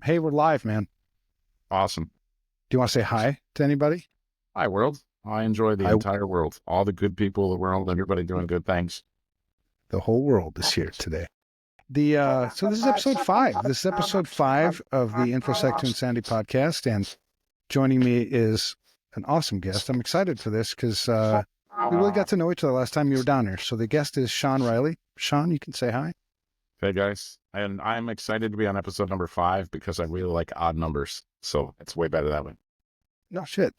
Hey, we're live, man. Awesome. Do you want to say hi to anybody? Hi, world. I enjoy the I, entire world. All the good people of the world, everybody doing good things. the whole world is here today. So this is episode 5. This is episode 5 of the InfoSec to Insanity podcast, and joining me is an awesome guest. I'm excited for this because we really got to know each other last time you were down here. So the guest is Shawn Riley. Shawn, you can say hi. Hey, guys. And I'm excited to be on episode number 5 because I really like odd numbers. So it's way better that way. No shit.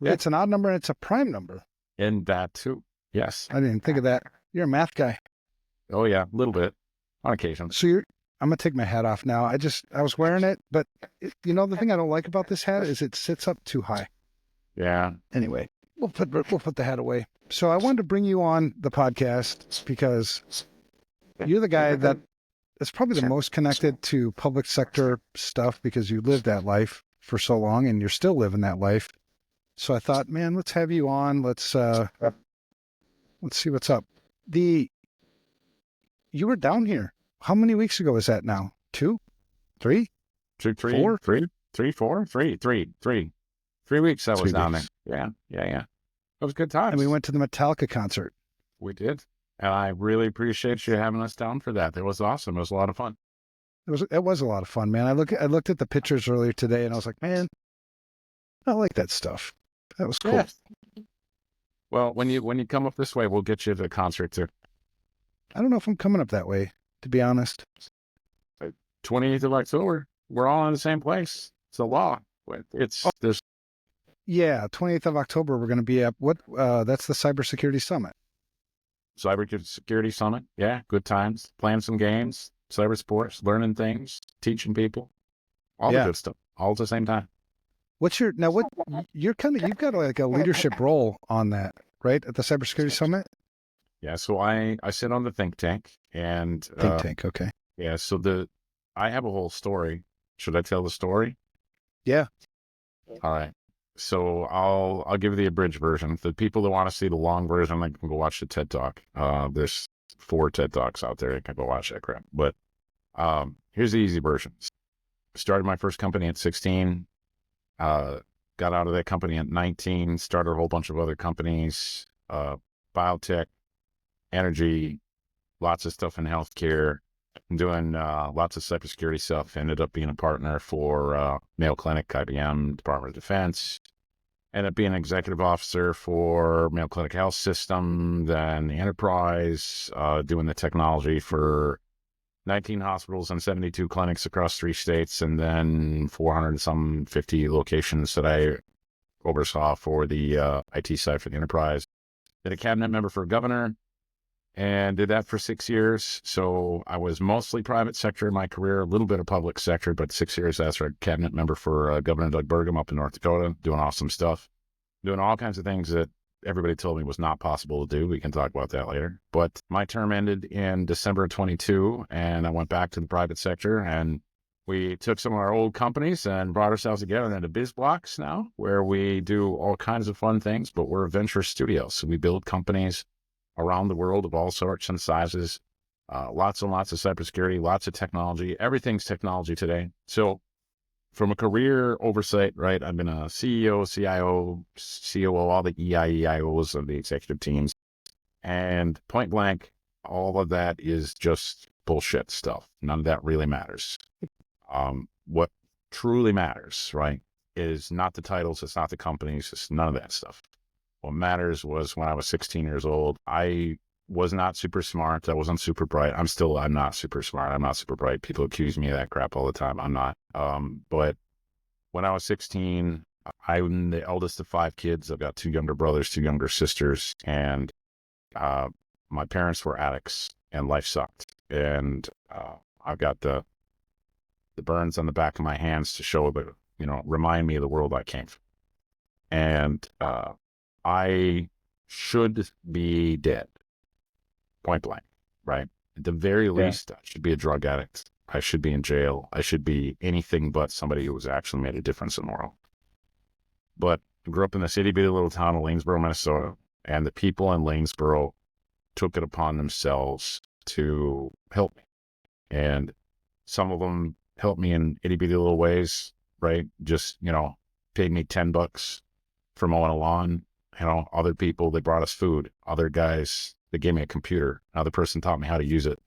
Yeah. It's an odd number and it's a prime number. And that too. Yes. I didn't think of that. You're a math guy. Oh, yeah. A little bit on occasion. So I'm going to take my hat off now. I was wearing it, but the thing I don't like about this hat is it sits up too high. Yeah. Anyway, we'll put the hat away. So I wanted to bring you on the podcast because you're the guy that is probably the most connected to public sector stuff because you lived that life for so long and you're still living that life. So I thought, man, let's have you on. Let's see what's up. You were down here. How many weeks ago is that now? 2, 3, 2, 3, 4? 3, 3, 4, 3, 3, 3. 3 weeks I was 3 down weeks. there. Yeah. It was good times. And we went to the Metallica concert. We did. And I really appreciate you having us down for that. It was awesome. It was a lot of fun. It was a lot of fun, man. I looked at the pictures earlier today and I was like, man, I like that stuff. That was cool. Yeah. Well, when you come up this way, we'll get you to the concert too. I don't know if I'm coming up that way, to be honest. 28th of October. We're all in the same place. It's a law. There's Yeah, 28th of October, we're going to be at that's the cybersecurity summit. cybersecurity summit. Yeah, good times. Playing some games, cyber sports, learning things, teaching people, all the good stuff, all at the same time. You've got like a leadership role on that, right? At the cybersecurity summit? Yeah, so I sit on the think tank and Think tank, okay. Yeah, so I have a whole story. Should I tell the story? Yeah. All right. So I'll give you the abridged version. The people that want to see the long version, they can go watch the TED Talk. There's 4 TED Talks out there. You can go watch that crap. But here's the easy version. Started my first company at 16. Got out of that company at 19. Started a whole bunch of other companies. Biotech, energy, lots of stuff in healthcare. Doing lots of cybersecurity stuff. Ended up being a partner for Mayo Clinic, IBM, Department of Defense. Ended up being an executive officer for Mayo Clinic Health System, then the enterprise, doing the technology for 19 hospitals and 72 clinics across 3 states, and then 450 locations that I oversaw for the IT side for the enterprise. Been a cabinet member for a governor, and did that for 6 years. So I was mostly private sector in my career, a little bit of public sector, but 6 years as a cabinet member for Governor Doug Burgum up in North Dakota, doing awesome stuff, doing all kinds of things that everybody told me was not possible to do. We can talk about that later. But my term ended in December of 22, and I went back to the private sector, and we took some of our old companies and brought ourselves together into biz blocks now, where we do all kinds of fun things, but we're a venture studio. So we build companies around the world of all sorts and sizes, lots and lots of cybersecurity, lots of technology. Everything's technology today. So from a career oversight, right, I've been a CEO, CIO, COO, all the EIEIOs of the executive teams. And point blank, all of that is just bullshit stuff. None of that really matters. What truly matters, right, is not the titles, it's not the companies, it's none of that stuff. What matters was when I was 16 years old, I was not super smart. I wasn't super bright. I'm not super smart. I'm not super bright. People accuse me of that crap all the time. I'm not. But when I was 16, I'm the eldest of 5 kids. I've got 2 younger brothers, 2 younger sisters, and my parents were addicts and life sucked. And I've got the burns on the back of my hands to show remind me of the world I came from. And I should be dead, point blank, right? At the very least, I should be a drug addict. I should be in jail. I should be anything but somebody who has actually made a difference in the world. But I grew up in the city, bitty little town of Lanesboro, Minnesota, and the people in Lanesboro took it upon themselves to help me. And some of them helped me in itty bitty little ways, right? Just, paid me $10 for mowing a lawn. Other people, they brought us food. Other guys, they gave me a computer. Another person taught me how to use it.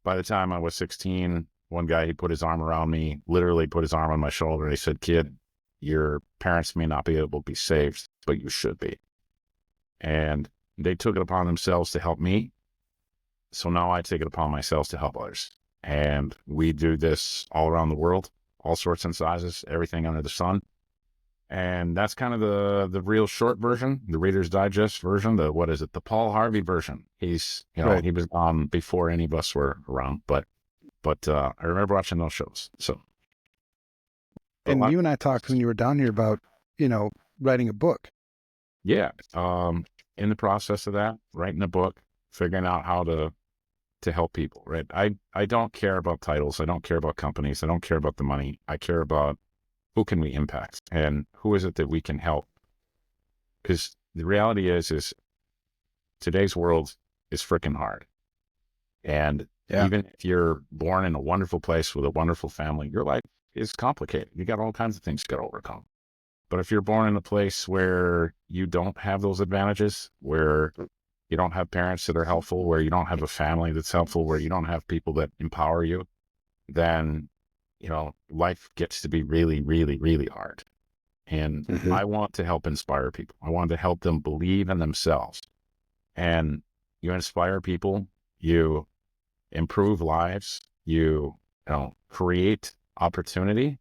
By the time I was 16, one guy, he put his arm around me, literally put his arm on my shoulder. And he said, "Kid, your parents may not be able to be saved, but you should be." And they took it upon themselves to help me. So now I take it upon myself to help others. And we do this all around the world, all sorts and sizes, everything under the sun. And that's kind of the real short version, the Reader's Digest version, the Paul Harvey version. He's, Right. he was on before any of us were around, but I remember watching those shows. So. And you and I talked when you were down here about, writing a book. Yeah. In the process of that, writing a book, figuring out how to help people, right? I don't care about titles. I don't care about companies. I don't care about the money. I care about who can we impact and who is it that we can help? Because the reality is today's world is freaking hard. And even if you're born in a wonderful place with a wonderful family, your life is complicated. You got all kinds of things you got to overcome. But if you're born in a place where you don't have those advantages, where you don't have parents that are helpful, where you don't have a family that's helpful, where you don't have people that empower you, then, life gets to be really, really, really hard. And I want to help inspire people. I want to help them believe in themselves. And you inspire people, you improve lives, you create opportunity,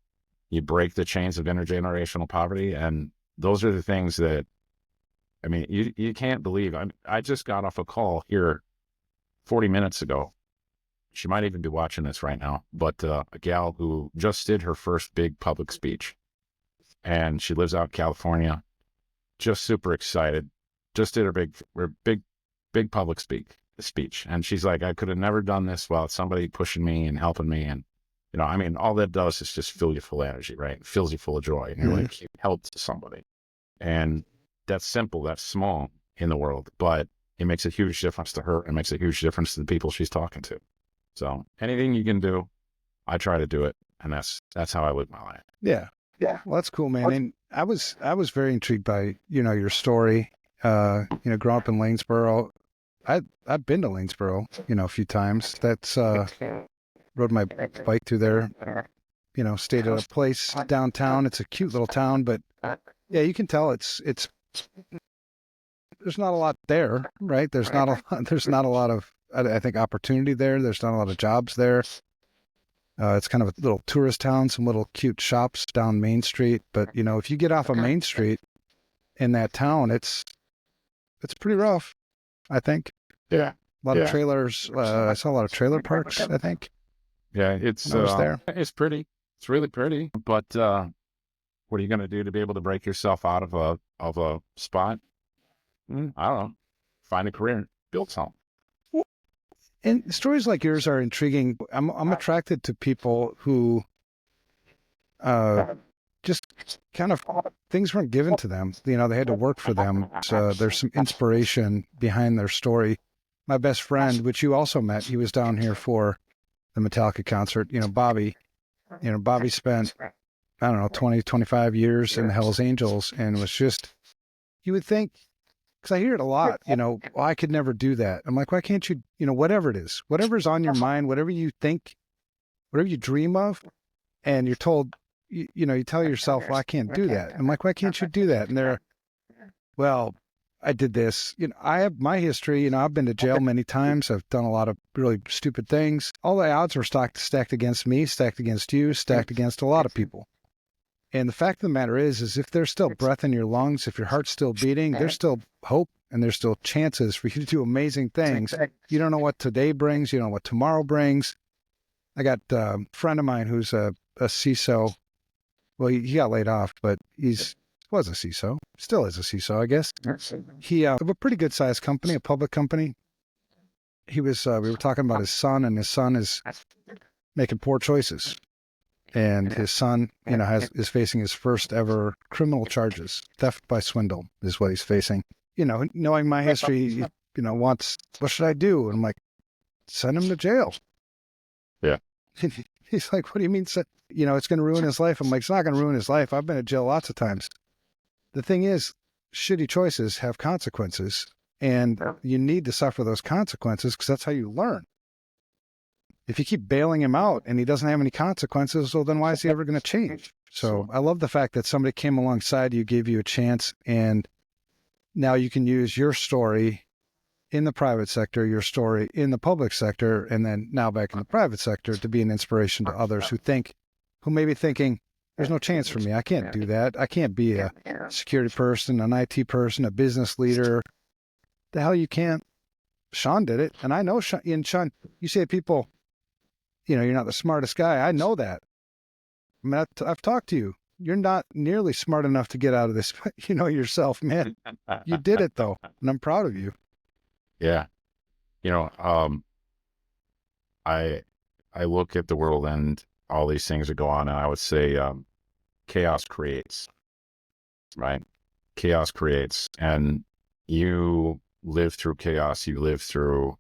you break the chains of intergenerational poverty. And those are the things that, you can't believe. I just got off a call here 40 minutes ago. She might even be watching this right now, but a gal who just did her first big public speech, and she lives out in California, just super excited, just did her big public speech. And she's like, "I could have never done this without somebody pushing me and helping me." And, all that does is just fill you full of energy, right? It fills you full of joy. And you're like, you helped somebody. And that's simple, that's small in the world, but it makes a huge difference to her. It makes a huge difference to the people she's talking to. So anything you can do, I try to do it. And that's how I live my life. Yeah. Yeah. Well, that's cool, man. And I was very intrigued by, your story, growing up in Lanesboro. I've been to Lanesboro, a few times. That's, rode my bike through there, stayed at a place downtown. It's a cute little town, but yeah, you can tell it's, there's not a lot there, right? There's not a lot of, I think, opportunity there. There's not a lot of jobs there. It's kind of a little tourist town, some little cute shops down Main Street. But, if you get off of Main Street in that town, it's pretty rough, I think. Yeah. A lot of trailers. I saw a lot of trailer parks, I think. Yeah, it's there. It's pretty. It's really pretty. But what are you going to do to be able to break yourself out of a spot? I don't know. Find a career, build something. And stories like yours are intriguing. I'm attracted to people who just kind of things weren't given to them. They had to work for them. So there's some inspiration behind their story. My best friend, which you also met, he was down here for the Metallica concert. Bobby. Bobby spent, 20, 25 years in the Hells Angels, and was just, you would think, because I hear it a lot, well, I could never do that. I'm like, why can't you, whatever it is, whatever's on your mind, whatever you think, whatever you dream of, and you're told, you tell yourself, well, I can't do that. I'm like, why can't you do that? And they're, well, I did this. I have my history. I've been to jail many times. I've done a lot of really stupid things. All the odds were stacked against me, stacked against you, stacked against a lot of people. And the fact of the matter is if there's still breath in your lungs, if your heart's still beating, there's still hope and there's still chances for you to do amazing things. You don't know what today brings. You don't know what tomorrow brings. I got a friend of mine who's a CISO. Well, he got laid off, but was a CISO, still is a CISO, I guess. He of a pretty good sized company, a public company. He was, we were talking about his son, and his son is making poor choices. And his son, is facing his first ever criminal charges. Theft by swindle is what he's facing. Knowing my history, wants, what should I do? And I'm like, send him to jail. Yeah. He's like, what do you mean? It's going to ruin his life. I'm like, it's not going to ruin his life. I've been in jail lots of times. The thing is, shitty choices have consequences, and you need to suffer those consequences because that's how you learn. If you keep bailing him out and he doesn't have any consequences, well, then why is he ever going to change? So I love the fact that somebody came alongside you, gave you a chance, and now you can use your story in the private sector, your story in the public sector, and then now back in the private sector to be an inspiration to others who may be thinking, there's no chance for me. I can't do that. I can't be a security person, an IT person, a business leader. The hell you can't. Shawn did it. And I know Shawn, you say people, you're not the smartest guy. I know that. I mean, I've talked to you. You're not nearly smart enough to get out of this, yourself, man. You did it though. And I'm proud of you. Yeah. I look at the world and all these things that go on, and I would say chaos creates, right? Chaos creates, and you live through chaos, you live through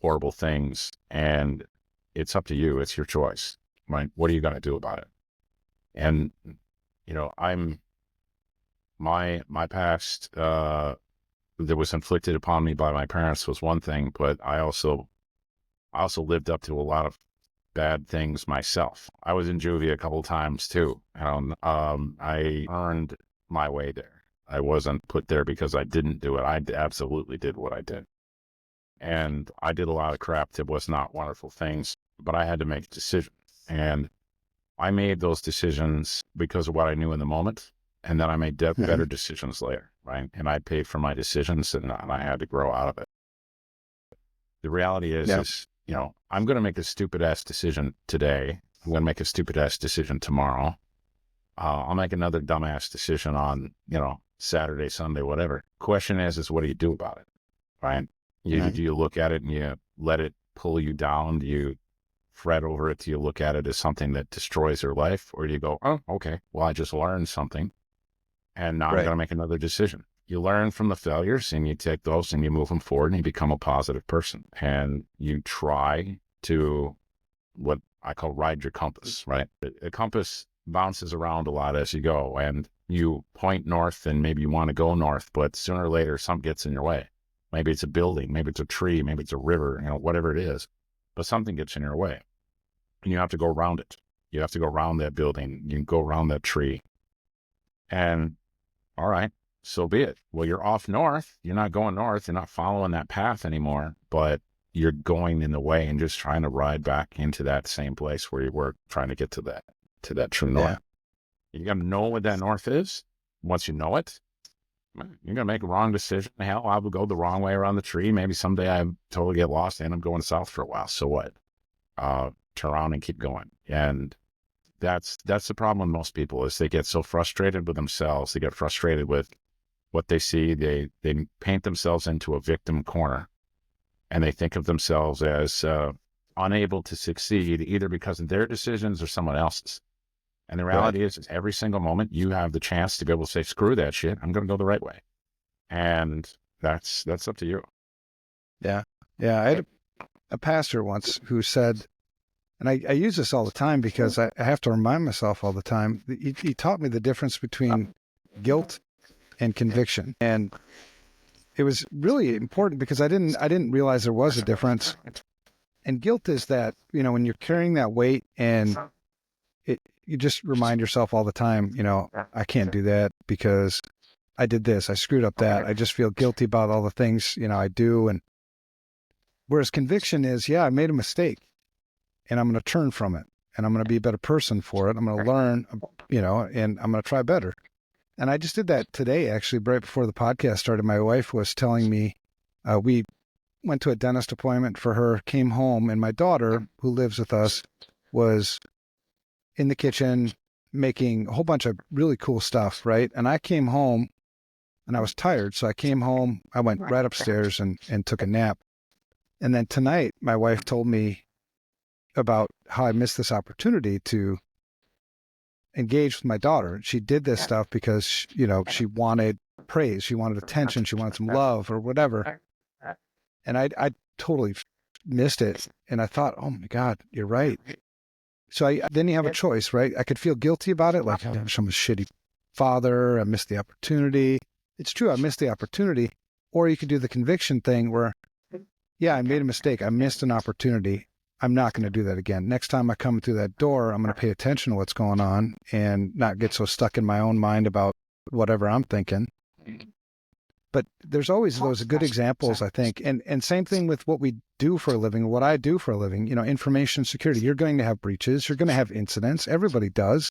horrible things, and it's up to you. It's your choice, right? What are you going to do about it? And, my past that was inflicted upon me by my parents was one thing, but I also lived up to a lot of bad things myself. I was in juvie a couple of times too. I earned my way there. I wasn't put there because I didn't do it. I absolutely did what I did. And I did a lot of crap that was not wonderful things, but I had to make a decision. And I made those decisions because of what I knew in the moment. And then I made better decisions later, right? And I paid for my decisions, and I had to grow out of it. The reality is, I'm going to make a stupid ass decision today. I'm going to make a stupid ass decision tomorrow. I'll make another dumbass decision on, Saturday, Sunday, whatever. Question is what do you do about it? Right? Do you look at it and you let it pull you down? Do you fret over it? Do you look at it as something that destroys your life? Or do you go, oh, okay, well, I just learned something, and now I'm going to make another decision. You learn from the failures, and you take those and you move them forward, and you become a positive person, and you try to, what I call, ride your compass, right? The compass bounces around a lot as you go, and you point north, and maybe you want to go north, but sooner or later something gets in your way. Maybe it's a building, maybe it's a tree, maybe it's a river, whatever it is, but something gets in your way, and you have to go around it. You have to go around that building. You can go around that tree, and all right, so be it. Well, you're off north. You're not going north. You're not following that path anymore, but you're going in the way and just trying to ride back into that same place where you were trying to get to that true north. You got to know what that north is. Once you know it, you're going to make a wrong decision. Hell, I would go the wrong way around the tree. Maybe someday I totally get lost and I'm going south for a while. So what? Turn around and keep going. And that's the problem with most people, is they get so frustrated with themselves. They get frustrated with what they see. They paint themselves into a victim corner, and they think of themselves as unable to succeed either because of their decisions or someone else's. And the reality is every single moment you have the chance to be able to say, screw that shit, I'm going to go the right way. And that's up to you. Yeah. Yeah. I had a pastor once who said, and I use this all the time because I have to remind myself all the time. He taught me the difference between guilt and conviction. And it was really important because I didn't realize there was a difference. And guilt is that, when you're carrying that weight, and you just remind yourself all the time, I can't do that because I did this, I screwed up that. I just feel guilty about all the things, I do. And whereas conviction is, I made a mistake, and I'm going to turn from it, and I'm going to be a better person for it. I'm going to learn, and I'm going to try better. And I just did that today, actually, right before the podcast started. My wife was telling me, we went to a dentist appointment for her, came home, and my daughter, who lives with us, was in the kitchen making a whole bunch of really cool stuff, right? And I came home, and I was tired, so I came home, I went right upstairs and took a nap. And then tonight, my wife told me about how I missed this opportunity to engage with my daughter. She did this stuff because, she wanted praise, she wanted attention, she wanted some love or whatever. And I totally missed it. And I thought, oh my God, you're right. So then you have a choice, right? I could feel guilty about it, like, oh, I'm a shitty father, I missed the opportunity. It's true, I missed the opportunity. Or you could do the conviction thing where, yeah, I made a mistake. I missed an opportunity. I'm not going to do that again. Next time I come through that door, I'm going to pay attention to what's going on and not get so stuck in my own mind about whatever I'm thinking. But there's always those good examples, I think. And same thing with what we do for a living, what I do for a living, information security. You're going to have breaches. You're going to have incidents. Everybody does.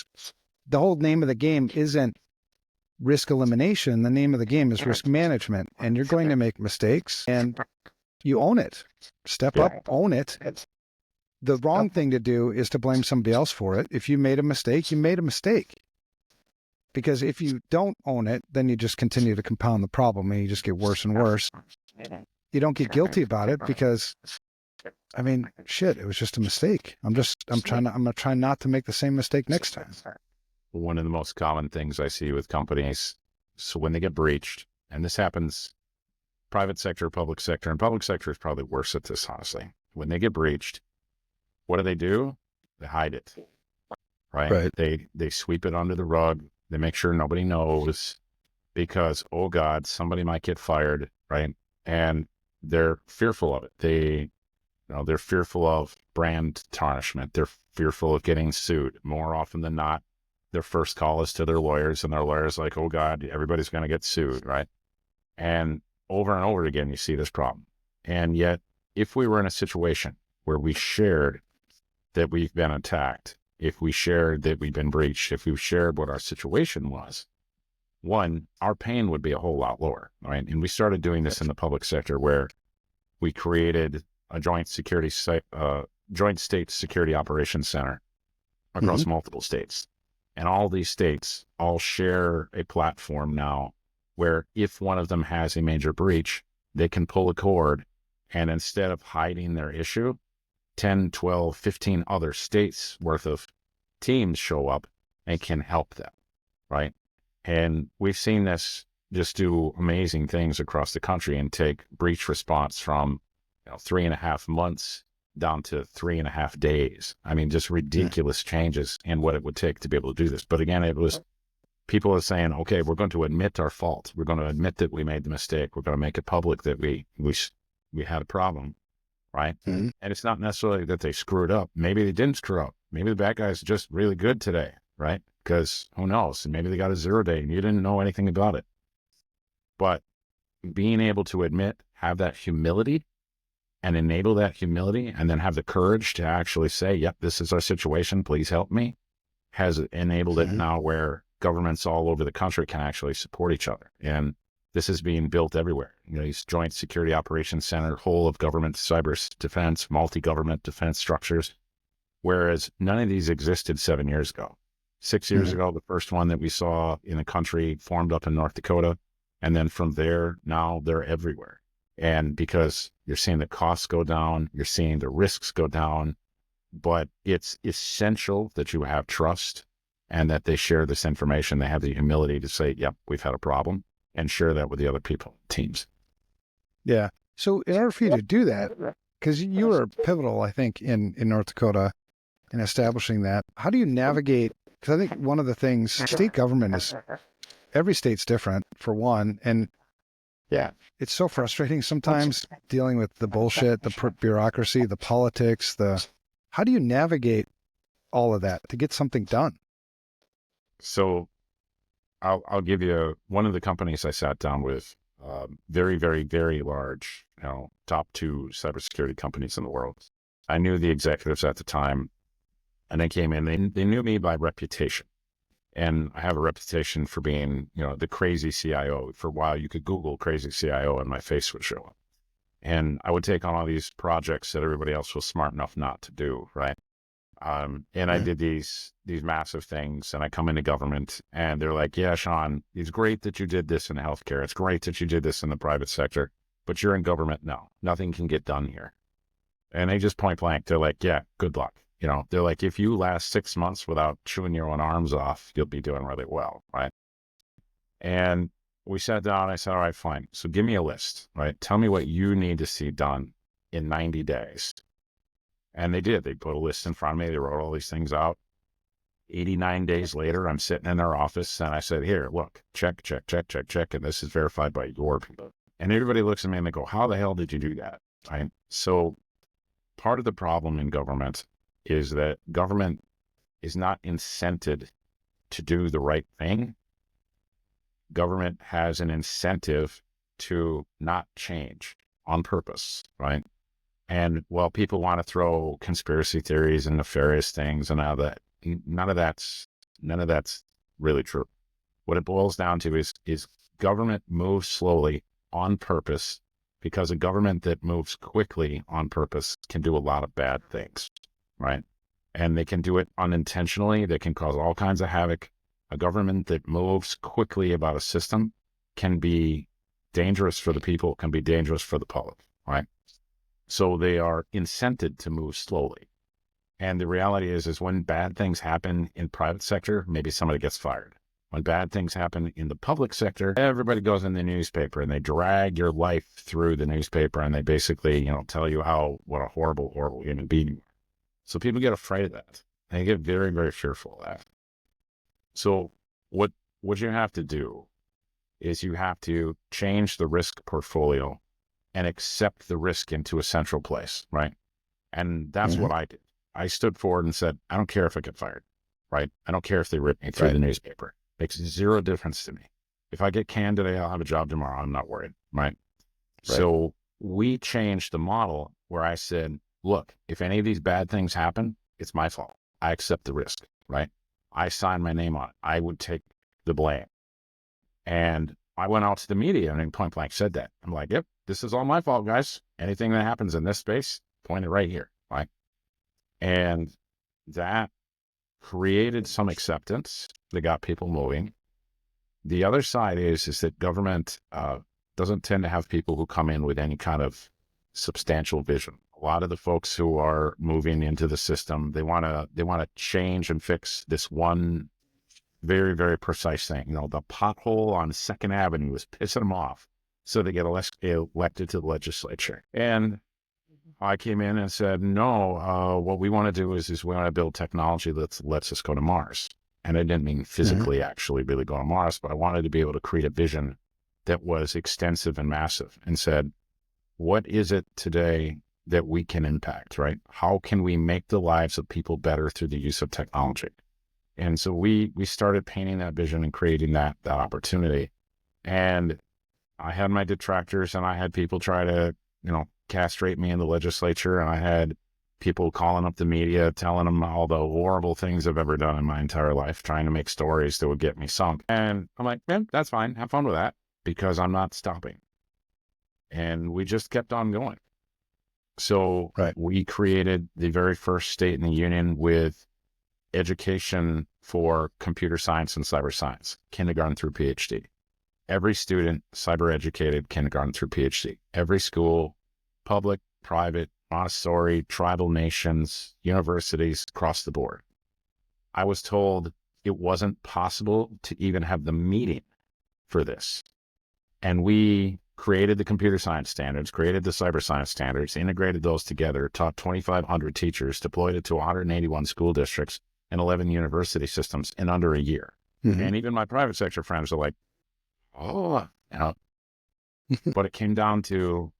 The whole name of the game isn't risk elimination. The name of the game is risk management. And you're going to make mistakes and you own it. Step up, own it. The wrong thing to do is to blame somebody else for it. If you made a mistake, you made a mistake. Because if you don't own it, then you just continue to compound the problem and you just get worse and worse. You don't get guilty about it because, shit, it was just a mistake. I'm going to try not to make the same mistake next time. One of the most common things I see with companies, so when they get breached, and this happens private sector, public sector, and public sector is probably worse at this, honestly. When they get breached, what do? They hide it, right? They sweep it under the rug. They make sure nobody knows because, oh God, somebody might get fired, right? And they're fearful of it. They're fearful of brand tarnishment. They're fearful of getting sued. More often than not, their first call is to their lawyers, and their lawyer's like, oh God, everybody's going to get sued, right? And over again, you see this problem. And yet, if we were in a situation where we shared that we've been attacked, if we shared that we've been breached, if we shared what our situation was, one, our pain would be a whole lot lower, right? And we started doing this in the public sector where we created a joint state security operations center across multiple states. And all these states all share a platform now where if one of them has a major breach, they can pull a cord and instead of hiding their issue, 10, 12, 15 other states worth of teams show up and can help them, right? And we've seen this just do amazing things across the country and take breach response from 3.5 months down to 3.5 days. Just ridiculous changes in what it would take to be able to do this. But again, it was people are saying, okay, we're going to admit our fault. We're going to admit that we made the mistake. We're going to make it public that we had a problem, right? Mm-hmm. And it's not necessarily that they screwed up. Maybe they didn't screw up. Maybe the bad guy's just really good today, right? Because who knows? And maybe they got a 0 day and you didn't know anything about it. But being able to admit, have that humility and enable that humility and then have the courage to actually say, yep, this is our situation, please help me, has enabled it now where governments all over the country can actually support each other. And this is being built everywhere. These joint security operations center, whole of government cyber defense, multi-government defense structures, whereas none of these existed 7 years ago. 6 years ago, the first one that we saw in the country formed up in North Dakota. And then from there, now they're everywhere. And because you're seeing the costs go down, you're seeing the risks go down, but it's essential that you have trust and that they share this information. They have the humility to say, yep, we've had a problem, and share that with the other people, teams. Yeah. So in order for you to do that, because you were pivotal, I think, in North Dakota in establishing that, how do you navigate? Because I think one of the things, state government is, every state's different, for one, and yeah, it's so frustrating sometimes dealing with the bullshit, the bureaucracy, the politics, how do you navigate all of that to get something done? So I'll give you one of the companies I sat down with, very, very, very large, top 2 cybersecurity companies in the world. I knew the executives at the time, and they came in, they knew me by reputation. And I have a reputation for being, the crazy CIO. For a while, you could Google crazy CIO and my face would show up. And I would take on all these projects that everybody else was smart enough not to do, right? And I did these massive things, and I come into government and they're like, yeah, Shawn, it's great that you did this in healthcare. It's great that you did this in the private sector, but you're in government now. Nothing can get done here. And they just point blank, they're like, yeah, good luck. They're like, if you last 6 months without chewing your own arms off, you'll be doing really well, right? And we sat down, I said, all right, fine. So give me a list, right? Tell me what you need to see done in 90 days. And they did. They put a list in front of me. They wrote all these things out. 89 days later, I'm sitting in their office and I said, here, look, check, check, check, check, check. And this is verified by your people. And everybody looks at me and they go, how the hell did you do that? Right? So part of the problem in government is that government is not incented to do the right thing. Government has an incentive to not change on purpose, right? And while people want to throw conspiracy theories and nefarious things and all that, none of that's really true. What it boils down to is government moves slowly on purpose, because a government that moves quickly on purpose can do a lot of bad things, right? And they can do it unintentionally. They can cause all kinds of havoc. A government that moves quickly about a system can be dangerous for the people, can be dangerous for the public, right? So they are incented to move slowly. And the reality is when bad things happen in private sector, maybe somebody gets fired. When bad things happen in the public sector, everybody goes in the newspaper and they drag your life through the newspaper and they basically, tell you what a horrible, horrible human being you are. So people get afraid of that. They get very, very fearful of that. So what you have to do is you have to change the risk portfolio and accept the risk into a central place, right? And that's what I did. I stood forward and said, I don't care if I get fired, right? I don't care if they rip me through the newspaper. Makes zero difference to me. If I get canned today, I'll have a job tomorrow. I'm not worried, right? So we changed the model where I said, look, if any of these bad things happen, it's my fault. I accept the risk, right? I signed my name on it. I would take the blame. And I went out to the media and point blank said that. I'm like, yep, this is all my fault, guys. Anything that happens in this space, point it right here, right? And that created some acceptance that got people moving. The other side is that government doesn't tend to have people who come in with any kind of substantial vision. A lot of the folks who are moving into the system, they want to change and fix this one very, very precise thing. The pothole on 2nd Avenue is pissing them off, so they get elected to the legislature. And I came in and said, no, what we want to do is we want to build technology that lets us go to Mars. And I didn't mean physically actually really go to Mars, but I wanted to be able to create a vision that was extensive and massive, and said, what is it today that we can impact, right? How can we make the lives of people better through the use of technology? And so we started painting that vision and creating that opportunity. And I had my detractors, and I had people try to, castrate me in the legislature. And I had people calling up the media, telling them all the horrible things I've ever done in my entire life, trying to make stories that would get me sunk. And I'm like, man, that's fine. Have fun with that, because I'm not stopping. And we just kept on going. So we created the very first state in the union with education for computer science and cyber science, kindergarten through PhD. Every student cyber educated, kindergarten through PhD. Every school, public, private, Montessori, tribal nations, universities, across the board. I was told it wasn't possible to even have the meeting for this. And we created the computer science standards, created the cyber science standards, integrated those together, taught 2,500 teachers, deployed it to 181 school districts and 11 university systems in under a year. And even my private sector friends are like, oh, but it came down to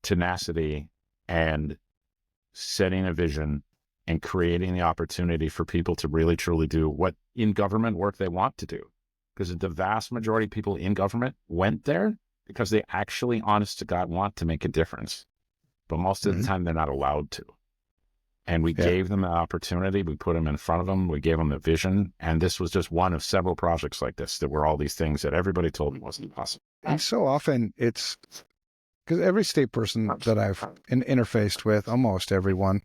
tenacity and setting a vision and creating the opportunity for people to really, truly do what in government work they want to do. Because the vast majority of people in government went there because they actually, honest to God, want to make a difference. But most of the time, they're not allowed to. And we gave them the opportunity. We put them in front of them. We gave them the vision. And this was just one of several projects like this that were all these things that everybody told me wasn't possible. And so often it's because every state person that I've interfaced with, almost everyone,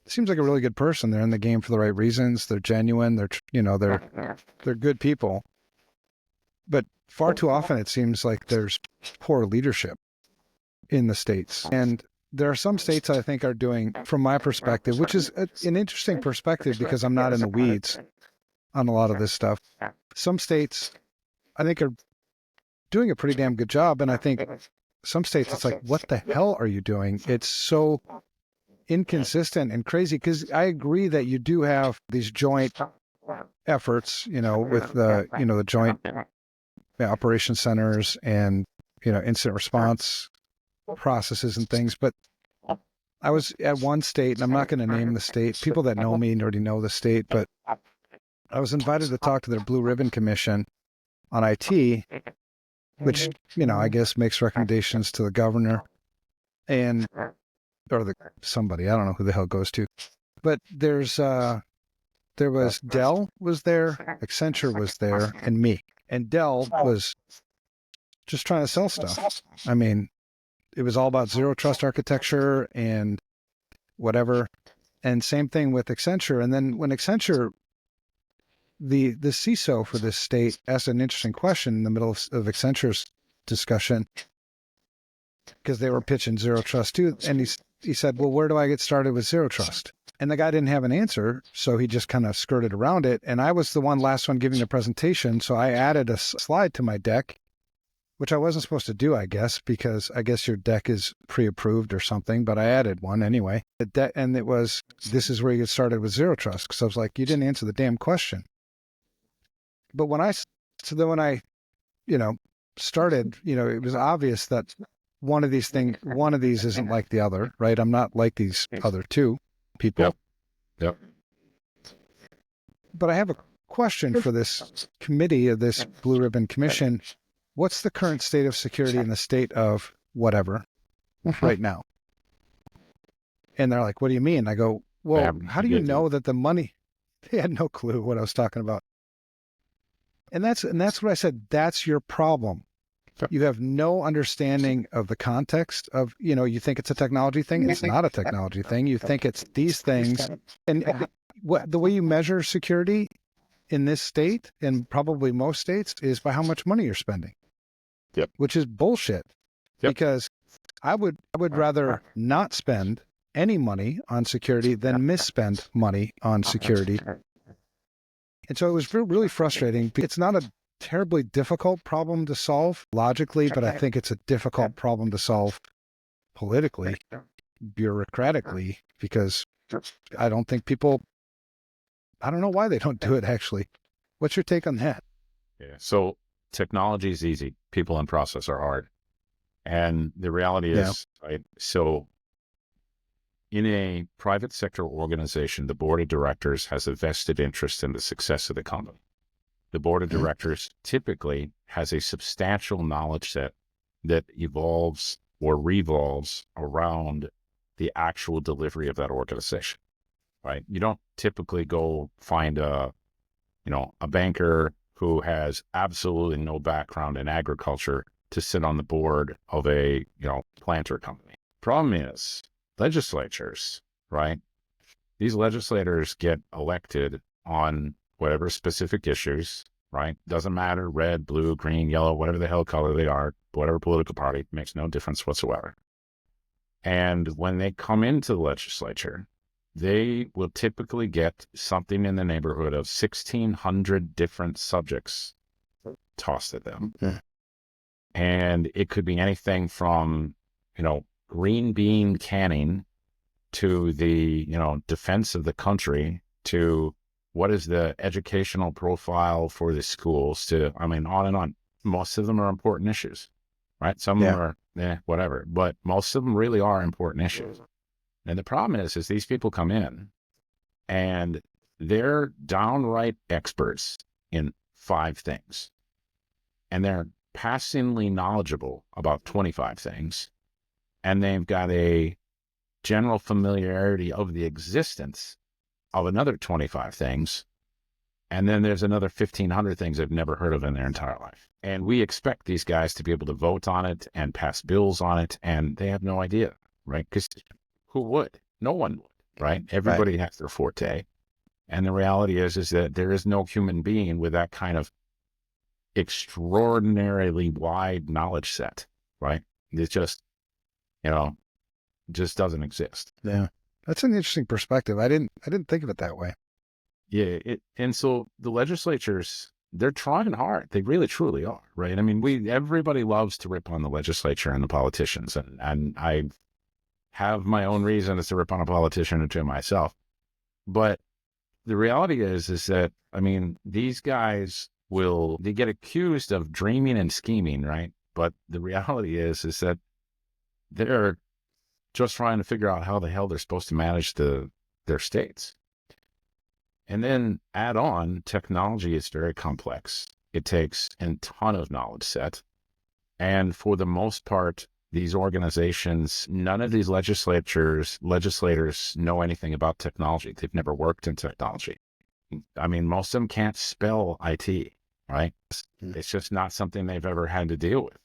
seems like a really good person. They're in the game for the right reasons. They're genuine. They're good people. But far too often it seems like there's poor leadership in the states. And there are some states I think are doing, from my perspective, which is an interesting perspective because I'm not in the weeds on a lot of this stuff. Some states I think are doing a pretty damn good job. And I think some states it's like, what the hell are you doing? It's so inconsistent and crazy, because I agree that you do have these joint efforts, with the joint operation centers and, incident response processes and things. But I was at one state, and I'm not going to name the state. People that know me already know the state, but I was invited to talk to their Blue Ribbon Commission on IT, which, I guess makes recommendations to the governor and, or somebody, I don't know who the hell goes to, but there was Dell was there, Accenture was there, and me. And Dell was just trying to sell stuff. I mean, it was all about zero trust architecture and whatever. And same thing with Accenture. And then when Accenture, the CISO for this state asked an interesting question in the middle of Accenture's discussion, because they were pitching zero trust too. And he said, well, where do I get started with zero trust? And the guy didn't have an answer, so he just kind of skirted around it. And I was the last one giving the presentation, so I added a slide to my deck, which I wasn't supposed to do, I guess, because I guess your deck is pre-approved or something, but I added one anyway. And it was, this is where you get started with zero trust, because I was like, you didn't answer the damn question. But when I started, it was obvious that one of these isn't like the other, right? I'm not like these other two people. Yep. But I have a question for this committee of this Blue Ribbon Commission. What's the current state of security in the state of whatever right now? And they're like, what do you mean? I go, well, how do you know that the money, they had no clue what I was talking about. And that's what I said. That's your problem. You have no understanding of the context of, you think it's a technology thing. It's not a technology thing. You think it's these things. And the way you measure security in this state and probably most states is by how much money you're spending. Yep. Which is bullshit. Yep. Because I would rather not spend any money on security than misspend money on security. And so it was really frustrating. It's not a terribly difficult problem to solve logically, but I think it's a difficult problem to solve politically, bureaucratically, because I don't think I don't know why they don't do it, actually. What's your take on that? Yeah. So technology is easy. People and process are hard. And the reality is, right? So in a private sector organization, the board of directors has a vested interest in the success of the company. The board of directors typically has a substantial knowledge set that evolves or revolves around the actual delivery of that organization, right? You don't typically go find a banker who has absolutely no background in agriculture to sit on the board of a, planter company. Problem is legislatures, right? These legislators get elected on whatever specific issues, right? Doesn't matter, red, blue, green, yellow, whatever the hell color they are, whatever political party, makes no difference whatsoever. And when they come into the legislature, they will typically get something in the neighborhood of 1,600 different subjects tossed at them. Okay. And it could be anything from, green bean canning to the, defense of the country to what is the educational profile for the schools to, on and on. Most of them are important issues, right? Some are, whatever, but most of them really are important issues. And the problem is these people come in and they're downright experts in 5 things. And they're passingly knowledgeable about 25 things. And they've got a general familiarity of the existence of another 25 things. And then there's another 1,500 things they've never heard of in their entire life. And we expect these guys to be able to vote on it and pass bills on it. And they have no idea, right? Because who would? No one would, right? Everybody has their forte. And the reality is that there is no human being with that kind of extraordinarily wide knowledge set, right? It's just, just doesn't exist. Yeah. That's an interesting perspective. I didn't think of it that way. Yeah. And so the legislatures, they're trying hard. They really, truly are, right? I mean, everybody loves to rip on the legislature and the politicians. And have my own reasons to rip on a politician or to myself. But the reality is that, I mean, these guys they get accused of dreaming and scheming, right? But the reality is that they're just trying to figure out how the hell they're supposed to manage their states. And then add on, technology is very complex. It takes a ton of knowledge set. And for the most part, these organizations, none of these legislators know anything about technology. They've never worked in technology. I mean, most of them can't spell IT, right? It's just not something they've ever had to deal with.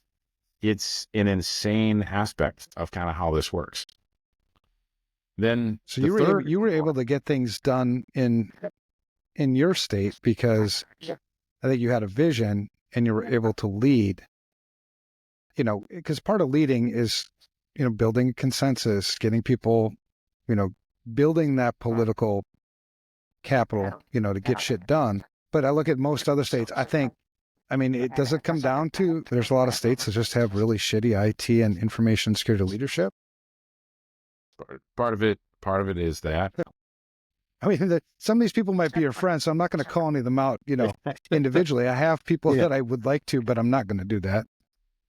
It's an insane aspect of kind of how this works. Then, so you were able to get things done in your state because I think you had a vision and you were able to lead. You know, because part of leading is, you know, building consensus, getting people, you know, building that political capital, you know, to get shit done. But I look at most other states, I mean, does it come down to, there's a lot of states that just have really shitty IT and information security leadership? Part of it is that. I mean, some of these people might be your friends, so I'm not going to call any of them out, you know, individually. I have people that I would like to, but I'm not going to do that.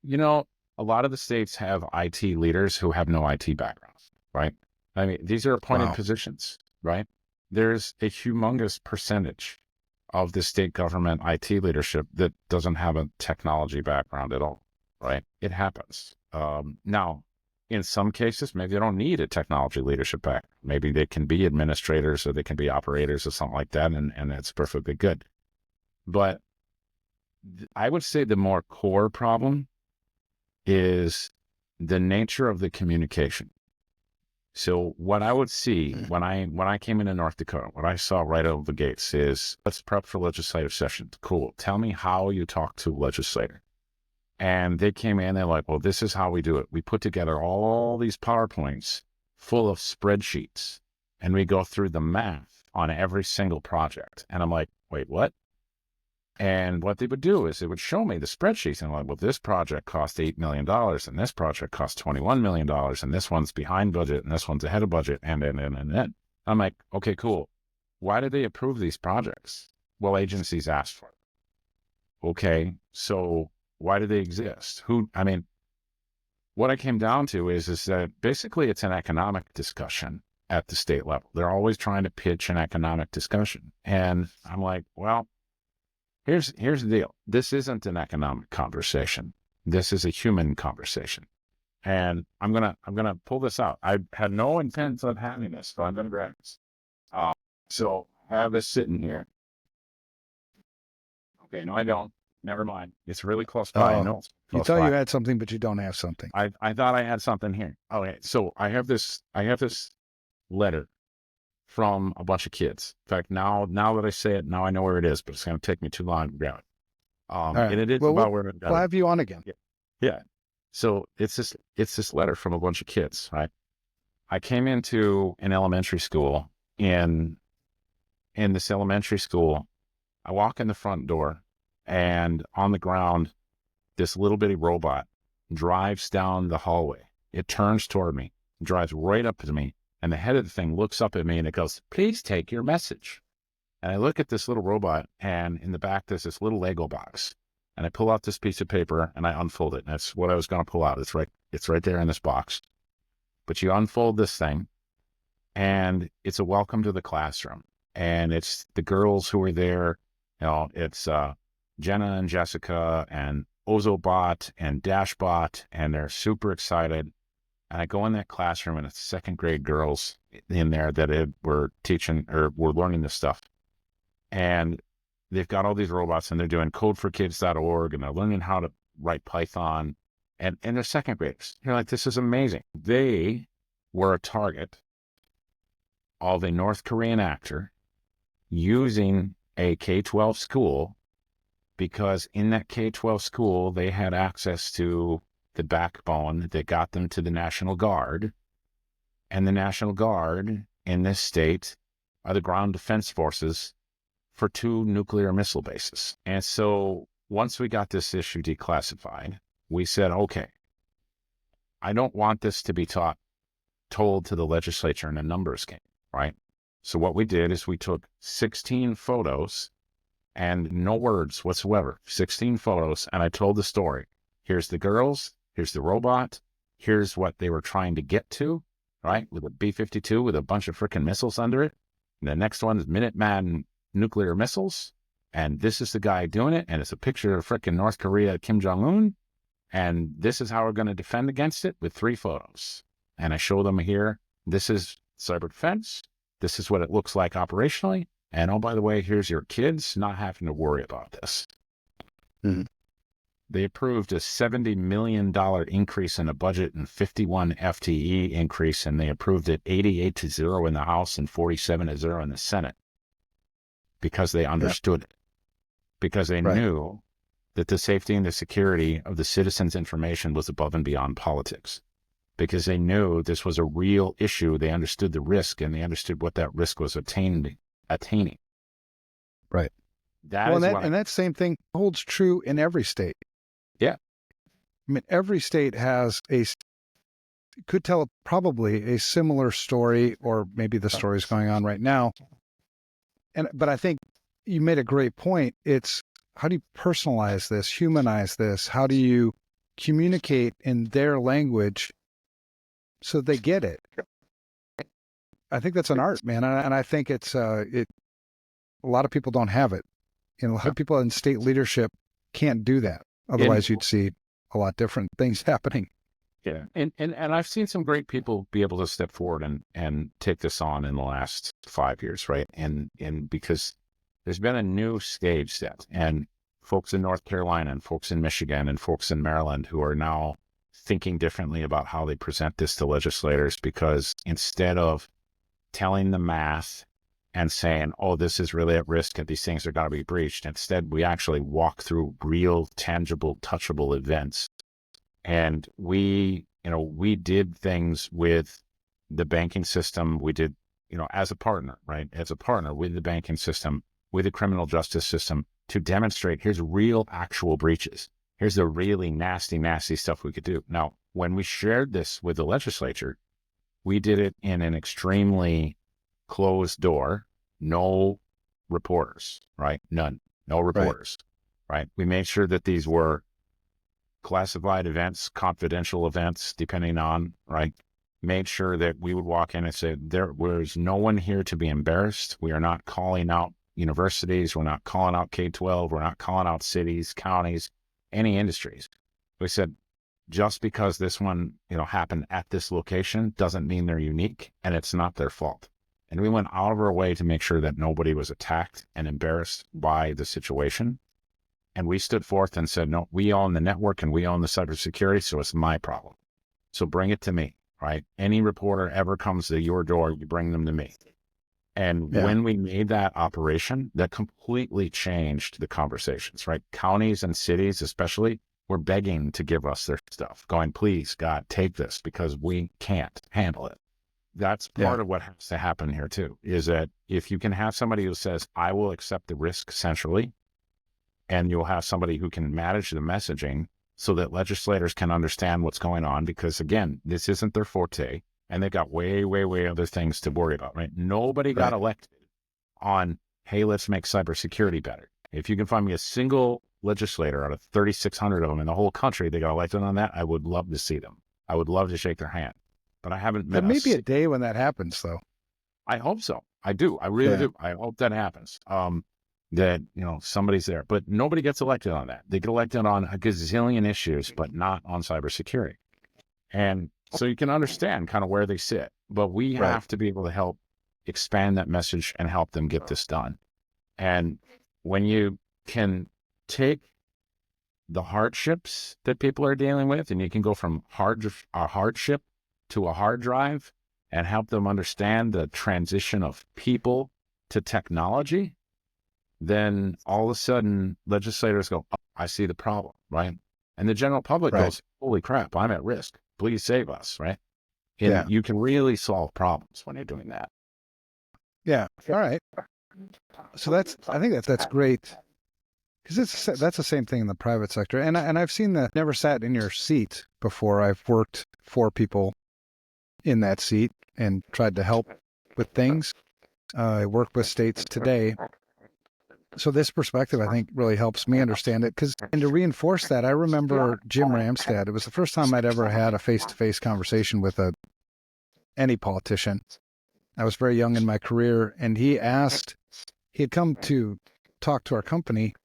You know, a lot of the states have IT leaders who have no IT background, right? I mean, these are appointed positions, right? There's a humongous percentage of the state government IT leadership that doesn't have a technology background at all, right? It happens. Now, in some cases, maybe they don't need a technology leadership background. Maybe they can be administrators or they can be operators or something like that, and that's perfectly good. But I would say the more core problem is the nature of the communication. So what I would see when I came into North Dakota, what I saw right out of the gates is, let's prep for legislative session. Cool. Tell me how you talk to a legislator. And they came in, they're like, well, this is how we do it. We put together all these PowerPoints full of spreadsheets, and we go through the math on every single project. And I'm like, wait, what? And what they would do is they would show me the spreadsheets, and I'm like, well, this project cost $8 million, and this project cost $21 million, and this one's behind budget, and this one's ahead of budget, and then. I'm like, okay, cool. Why did they approve these projects? Well, agencies asked for it. Okay, so why do they exist? What I came down to is that basically it's an economic discussion at the state level. They're always trying to pitch an economic discussion. And I'm like, well, here's the deal. This isn't an economic conversation. This is a human conversation. And I'm gonna pull this out. I had no intent of having this, so I'm gonna grab this. So I have this sitting here. Okay, no, I don't. Never mind. It's really close by. No, you thought you had something, but you don't have something. I thought I had something here. Okay, so I have this letter from a bunch of kids. In fact, now that I say it, now I know where it is, but it's going to take me too long to grab it. Right. And it is about where we'll have you on again. Yeah. So it's this letter from a bunch of kids, right? I came into an elementary school. In this elementary school, I walk in the front door, and on the ground, this little bitty robot drives down the hallway. It turns toward me, drives right up to me, and the head of the thing looks up at me and it goes, "Please take your message." And I look at this little robot, and in the back, there's this little Lego box. And I pull out this piece of paper and I unfold it. And that's what I was going to pull out. It's right there in this box. But you unfold this thing, and it's a welcome to the classroom. And it's the girls who are there. You know, it's Jenna and Jessica and Ozobot and Dashbot, and they're super excited. And I go in that classroom, and it's second grade girls in there that were teaching or were learning this stuff. And they've got all these robots, and they're doing codeforkids.org, and they're learning how to write Python. And they're second graders. You're like, this is amazing. They were a target of a North Korean actor using a K-12 school, because in that K-12 school, they had access to the backbone that got them to the National Guard. And the National Guard in this state are the ground defense forces for 2 nuclear missile bases. And so once we got this issue declassified, we said, okay, I don't want this to be taught told to the legislature in a numbers game, right? So what we did is we took 16 photos and no words whatsoever, 16 photos, and I told the story. Here's the girls, here's the robot, here's what they were trying to get to, right? With a B-52 with a bunch of freaking missiles under it. And the next one is Minuteman nuclear missiles. And this is the guy doing it. And it's a picture of freaking North Korea, Kim Jong-un. And this is how we're going to defend against it with 3 photos. And I show them here, this is cyber defense. This is what it looks like operationally. And oh, by the way, here's your kids not having to worry about this. Mm-hmm. They approved a $70 million increase in the budget and 51 FTE increase, and they approved it 88-0 in the House and 47-0 in the Senate because they understood it, because they knew that the safety and the security of the citizens' information was above and beyond politics, because they knew this was a real issue. They understood the risk, and they understood what that risk was attaining. Right. And that same thing holds true in every state. Yeah. I mean, every state has could tell probably a similar story, or maybe the story is going on right now. But I think you made a great point. It's how do you personalize this, humanize this? How do you communicate in their language so they get it? I think that's an art, man. And I think it's, a lot of people don't have it. A lot of people in state leadership can't do that. Otherwise, you'd see a lot different things happening. Yeah. And I've seen some great people be able to step forward and take this on in the last 5 years, right? And because there's been a new stage set, and folks in North Carolina and folks in Michigan and folks in Maryland who are now thinking differently about how they present this to legislators, because instead of telling the math and saying, oh, this is really at risk and these things are going to be breached, instead we actually walk through real, tangible, touchable events. And we did things with the banking system. We did, as a partner, right? As a partner with the banking system, with the criminal justice system, to demonstrate here's real, actual breaches. Here's the really nasty, nasty stuff we could do. Now, when we shared this with the legislature, we did it in an extremely closed door, no reporters, right? None, no reporters, right? We made sure that these were classified events, confidential events, depending on, right? Made sure that we would walk in and say, there was no one here to be embarrassed. We are not calling out universities. We're not calling out K-12. We're not calling out cities, counties, any industries. We said, just because this one, happened at this location doesn't mean they're unique, and it's not their fault. And we went out of our way to make sure that nobody was attacked and embarrassed by the situation. And we stood forth and said, no, we own the network and we own the cybersecurity, so it's my problem. So bring it to me, right? Any reporter ever comes to your door, you bring them to me. And when we made that operation, that completely changed the conversations, right? Counties and cities especially were begging to give us their stuff, going, please, God, take this, because we can't handle it. That's part of what has to happen here too, is that if you can have somebody who says, I will accept the risk centrally, and you'll have somebody who can manage the messaging so that legislators can understand what's going on, because again, this isn't their forte, and they've got way, way, way other things to worry about, right? Nobody got elected on, hey, let's make cybersecurity better. If you can find me a single legislator out of 3,600 of them in the whole country that got elected on that, I would love to see them. I would love to shake their hand, but I haven't met. There may be a day when that happens, though. I hope so. I do. I really do. I hope that happens. That, somebody's there, but nobody gets elected on that. They get elected on a gazillion issues, but not on cybersecurity. And so you can understand kind of where they sit, but we have to be able to help expand that message and help them get this done. And when you can take the hardships that people are dealing with, and you can go from a hardship to a hard drive and help them understand the transition of people to technology, then all of a sudden legislators go, oh, I see the problem, right? And the general public goes, holy crap, I'm at risk. Please save us, right? And you can really solve problems when you're doing that. Yeah. All right. So I think that's great, because that's the same thing in the private sector. And I've seen never sat in your seat before. I've worked for people in that seat and tried to help with things. I work with states today. So this perspective, I think, really helps me understand it. And to reinforce that, I remember Jim Ramstad. It was the first time I'd ever had a face-to-face conversation with any politician. I was very young in my career, and he had come to talk to our company.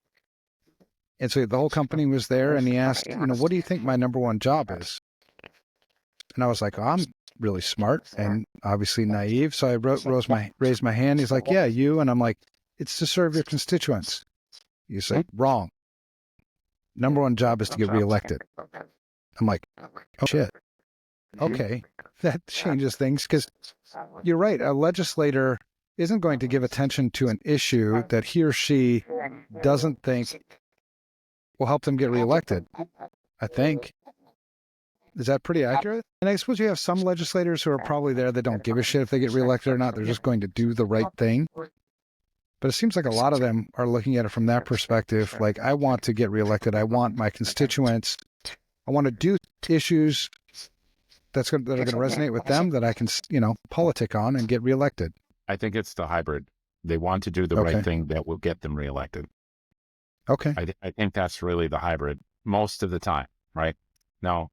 And so the whole company was there, and he asked, what do you think my number one job is? And I was like, I'm really smart and obviously naive. So I raised my hand. He's like, yeah, you. And I'm like, it's to serve your constituents. You say, wrong. Number one job is to get reelected. I'm like, oh, shit. Okay, that changes things, because you're right. A legislator isn't going to give attention to an issue that he or she doesn't think will help them get reelected, I think. Is that pretty accurate? And I suppose you have some legislators who are probably there that don't give a shit if they get reelected or not. They're just going to do the right thing. But it seems like a lot of them are looking at it from that perspective. Like, I want to get reelected. I want my constituents. I want to do issues that are going to resonate with them, that I can, politic on and get reelected. I think it's the hybrid. They want to do the right thing that will get them reelected. Okay. I think that's really the hybrid most of the time, right? Now,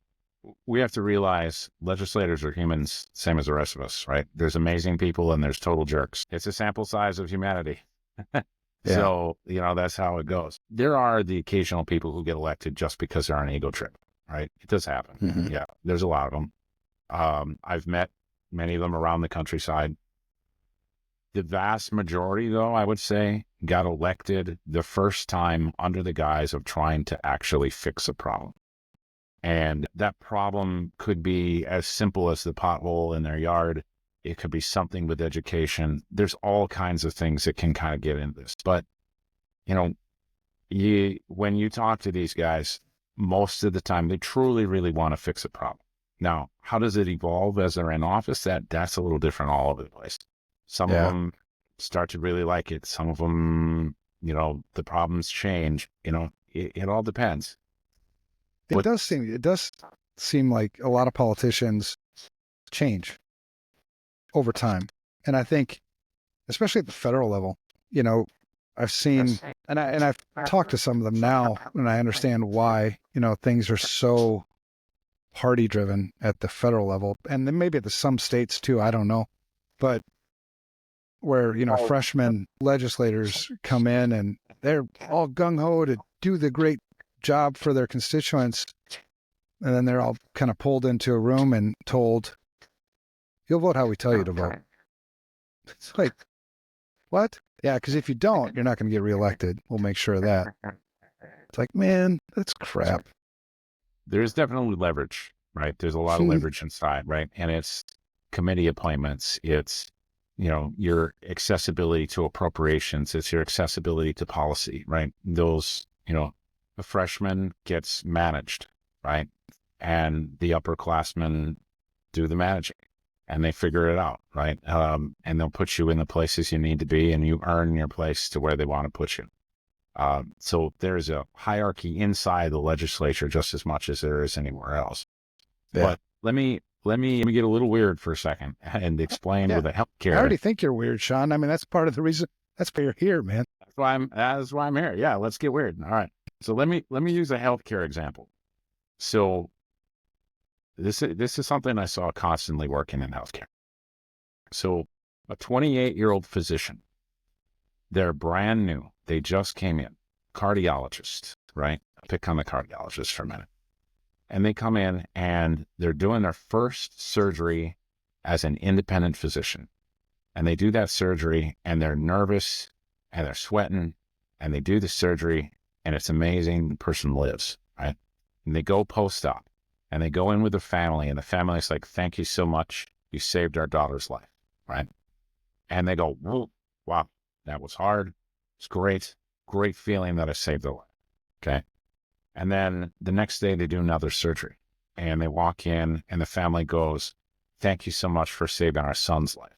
we have to realize legislators are humans, same as the rest of us, right? There's amazing people and there's total jerks. It's a sample size of humanity. Yeah. So, that's how it goes. There are the occasional people who get elected just because they're on an ego trip, right? It does happen. Mm-hmm. Yeah, there's a lot of them. I've met many of them around the countryside. The vast majority, though, I would say, got elected the first time under the guise of trying to actually fix a problem. And that problem could be as simple as the pothole in their yard. It could be something with education. There's all kinds of things that can kind of get into this. But, when you talk to these guys, most of the time, they truly, really want to fix a problem. Now, how does it evolve as they're in office? That's a little different all over the place. Some of them start to really like it. Some of them, the problems change. It all depends. It does seem like a lot of politicians change over time. And I think, especially at the federal level, I've seen, and I've talked to some of them now, and I understand why, things are so party driven at the federal level, and then maybe at some states too, I don't know. But where, freshman legislators come in and they're all gung-ho to do the great job for their constituents, and then they're all kind of pulled into a room and told, you'll vote how we tell you to vote. It's like, what? Yeah, because if you don't, you're not going to get reelected. We'll make sure of that. It's like, man, that's crap. There's definitely leverage, right? There's a lot of leverage inside, right? And it's committee appointments. It's, your accessibility to appropriations. It's your accessibility to policy, right? Those, a freshman gets managed, right? And the upperclassmen do the managing and they figure it out, right? And they'll put you in the places you need to be and you earn your place to where they want to put you. So there's a hierarchy inside the legislature just as much as there is anywhere else. Yeah. But let me get a little weird for a second and explain with the healthcare. I already think you're weird, Shawn. I mean, that's part of the reason. That's why you're here, man. That's why I'm here. Yeah, let's get weird. All right. So let me use a healthcare example. So this is something I saw constantly working in healthcare. So a 28-year-old physician, they're brand new. They just came in, cardiologist, right? Pick on the cardiologist for a minute. And they come in and they're doing their first surgery as an independent physician. And they do that surgery and they're nervous and they're sweating and they do the surgery and it's amazing. The person lives, right? And they go post-op and they go in with the family and the family's like, thank you so much. You saved our daughter's life, right? And they go, wow, that was hard. It's great. Great feeling that I saved their life. Okay. And then the next day they do another surgery and they walk in and the family goes, thank you so much for saving our son's life.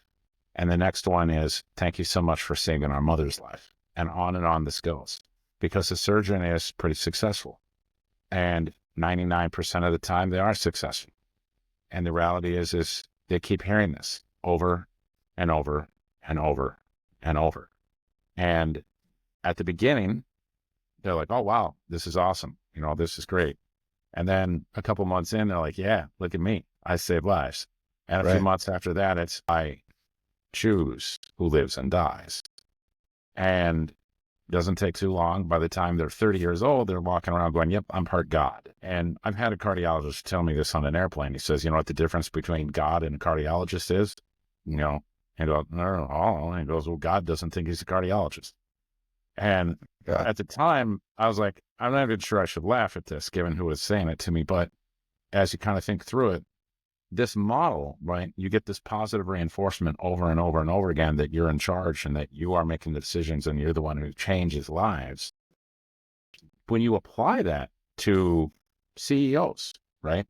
And the next one is, thank you so much for saving our mother's life. And on this goes because the surgeon is pretty successful and 99% of the time they are successful. And the reality is they keep hearing this over and over and over and over. And at the beginning, they're like, oh, wow, this is awesome. This is great. And then a couple months in, they're like, yeah, look at me. I save lives. And a few months after that, it's I choose who lives and dies. And it doesn't take too long. By the time they're 30 years old, they're walking around going, yep, I'm part God. And I've had a cardiologist tell me this on an airplane. He says, you know what the difference between God and a cardiologist is? And I go, no. And he goes, well, God doesn't think he's a cardiologist. And at the time, I was like, I'm not even sure I should laugh at this, given who was saying it to me. But as you kind of think through it, this model, right, you get this positive reinforcement over and over and over again that you're in charge and that you are making the decisions and you're the one who changes lives. When you apply that to CEOs, right,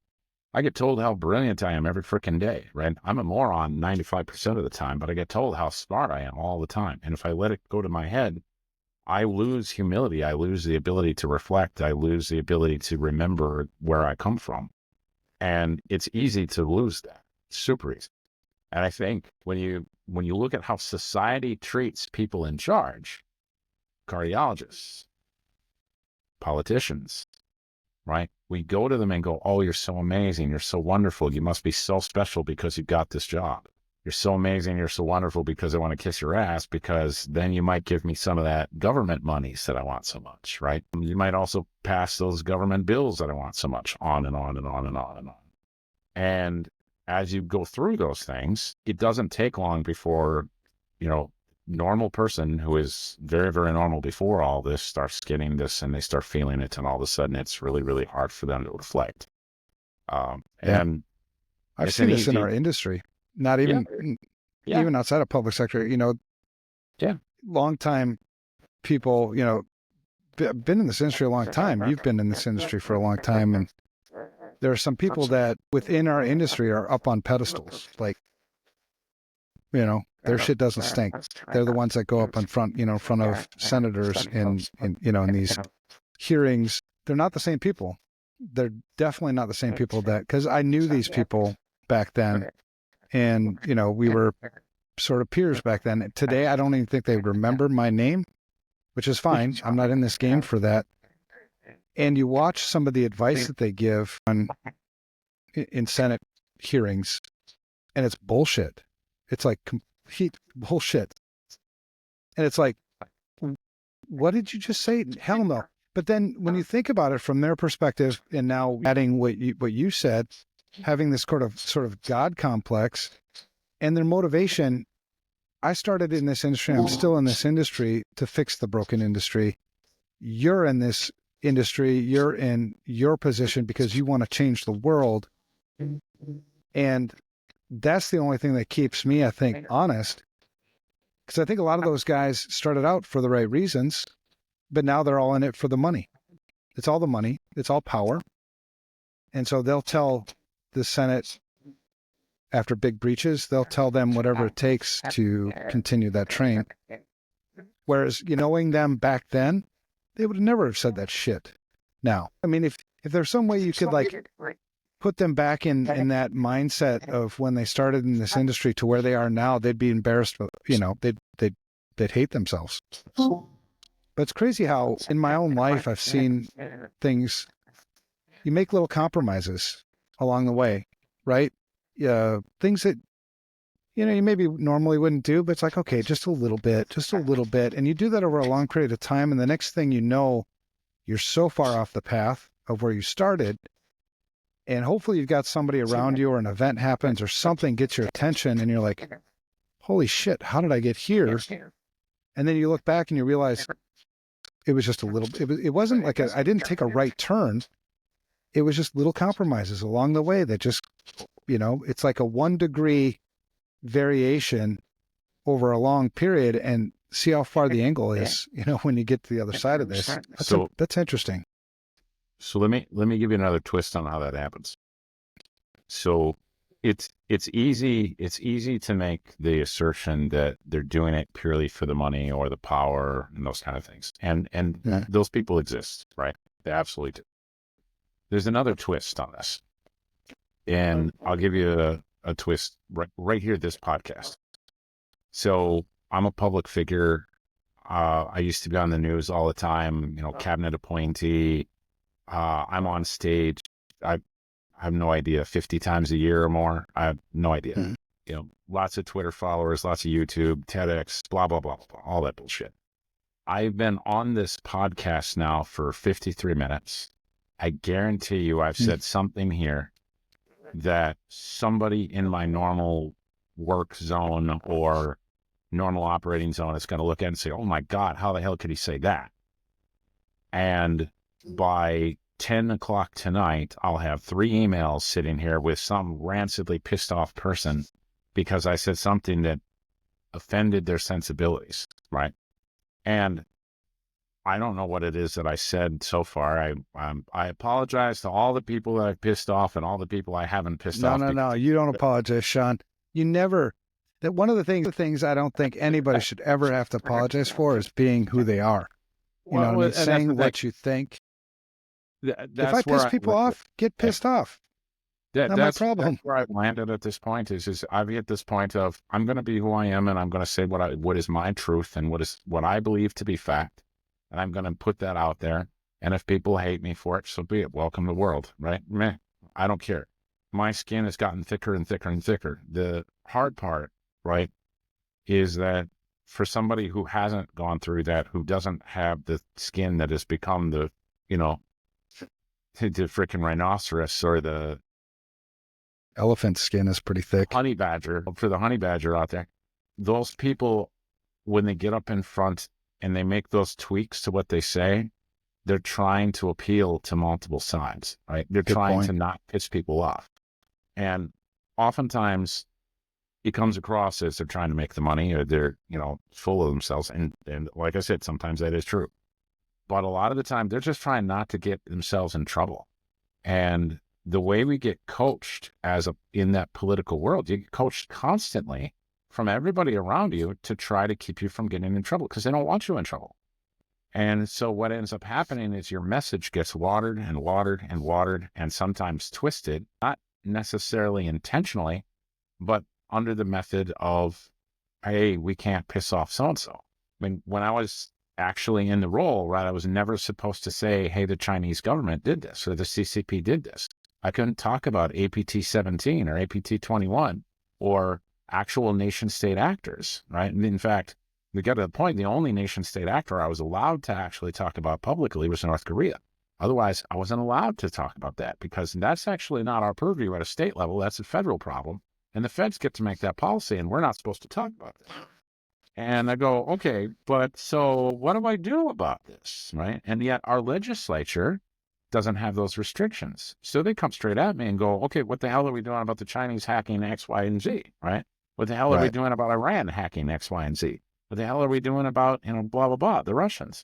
I get told how brilliant I am every freaking day, right? I'm a moron 95% of the time, but I get told how smart I am all the time. And if I let it go to my head, I lose humility. I lose the ability to reflect. I lose the ability to remember where I come from. And it's easy to lose that. It's super easy. And I think when you look at how society treats people in charge, cardiologists, politicians, right? We go to them and go, oh, you're so amazing. You're so wonderful. You must be so special because you got this job. You're so amazing. You're so wonderful because I want to kiss your ass, because then you might give me some of that government monies that I want so much, right? You might also pass those government bills that I want so much, on and on and on and on and on. And as you go through those things, it doesn't take long before, normal person who is very, very normal before all this starts getting this and they start feeling it. And all of a sudden it's really, really hard for them to reflect. And I've seen this in our industry, not even, even outside of public sector, long time people, been in this industry a long time. You've been in this industry for a long time. And there are some people that within our industry are up on pedestals, like, their shit doesn't stink. They're the ones that go up in front, in front of senators in these hearings. They're not the same people. They're definitely not the same people because I knew these people back then, and, we were sort of peers back then. Today, I don't even think they remember my name, which is fine. I'm not in this game for that. And you watch some of the advice that they give in Senate hearings, and it's bullshit. It's like complete bullshit. And it's like, what did you just say? Hell no. But then when you think about it from their perspective, and now adding what you said, having this sort of God complex and their motivation. I started in this industry. I'm still in this industry to fix the broken industry. You're in this industry. You're in your position because you want to change the world. And that's the only thing that keeps me, I think, honest. Because I think a lot of those guys started out for the right reasons, but now they're all in it for the money. It's all the money. It's all power. And so they'll tell the Senate, after big breaches, they'll tell them whatever it takes to continue that train. Whereas, knowing them back then, they would have never have said that shit. Now, I mean, if there's some way you could put them back in that mindset of when they started in this industry to where they are now, they'd be embarrassed, they'd hate themselves. But it's crazy how in my own life, I've seen things, you make little compromises along the way, right? Things that, you maybe normally wouldn't do, but it's like, okay, just a little bit. And you do that over a long period of time. And the next thing you know, you're so far off the path of where you started. And hopefully you've got somebody around you, or an event happens or something gets your attention, and you're like, holy shit, how did I get here? And then you look back and you realize it was just a little, it wasn't like I didn't take a right turn. It was just little compromises along the way that just, it's like a 1 degree variation over a long period, and see how far the angle is, when you get to the other side of this. That's interesting. So let me give you another twist on how that happens. So it's easy to make the assertion that they're doing it purely for the money or the power and those kind of things. And those people exist, right? They absolutely do. There's another twist on this. And I'll give you a twist right here, this podcast. So I'm a public figure. I used to be on the news all the time, cabinet appointee. I'm on stage. I have no idea, 50 times a year or more. I have no idea. Mm-hmm. Lots of Twitter followers, lots of YouTube, TEDx, blah, blah, blah, blah, all that bullshit. I've been on this podcast now for 53 minutes. I guarantee you I've said something here that somebody in my normal work zone or normal operating zone is going to look at and say, oh my God, how the hell could he say that? And by 10 o'clock tonight, I'll have 3 emails sitting here with some rancidly pissed off person because I said something that offended their sensibilities, right? And I don't know what it is that I said so far. I apologize to all the people that I've pissed off and all the people I haven't pissed off. No, you don't apologize, Shawn. You never. That one of the things I don't think anybody should ever have to apologize for is being who they are. You know what I mean? Saying what you think. If I piss people off, get pissed off. Not my problem. That's where I've landed at this point is I've hit this point of I'm going to be who I am and I'm going to say what is my truth and what I believe to be fact. And I'm going to put that out there. And if people hate me for it, so be it. Welcome to the world, right? Meh, I don't care. My skin has gotten thicker and thicker and thicker. The hard part, right, is that for somebody who hasn't gone through that, who doesn't have the skin that has become the freaking rhinoceros or the elephant skin is pretty thick. Honey badger, for the honey badger out there, those people, when they get up in front and they make those tweaks to what they say, they're trying to appeal to multiple sides, right? They're trying to not piss people off. And oftentimes it comes across as they're trying to make the money or they're, full of themselves. And like I said, sometimes that is true. But a lot of the time they're just trying not to get themselves in trouble. And the way we get coached in that political world, you get coached constantly from everybody around you to try to keep you from getting in trouble because they don't want you in trouble. And so what ends up happening is your message gets watered and watered and watered and sometimes twisted, not necessarily intentionally, but under the method of, hey, we can't piss off so-and-so. I mean, when I was actually in the role, right, I was never supposed to say, hey, the Chinese government did this or the CCP did this. I couldn't talk about APT 17 or APT 21 or actual nation state actors, right? And in fact, we got to the point, the only nation state actor I was allowed to actually talk about publicly was North Korea. Otherwise, I wasn't allowed to talk about that because that's actually not our purview at a state level. That's a federal problem. And the feds get to make that policy and we're not supposed to talk about that. And I go, okay, but so what do I do about this, right? And yet our legislature doesn't have those restrictions. So they come straight at me and go, okay, what the hell are we doing about the Chinese hacking X, Y, and Z, right? What the hell are we doing about Iran hacking X, Y, and Z? What the hell are we doing about, blah, blah, blah, the Russians?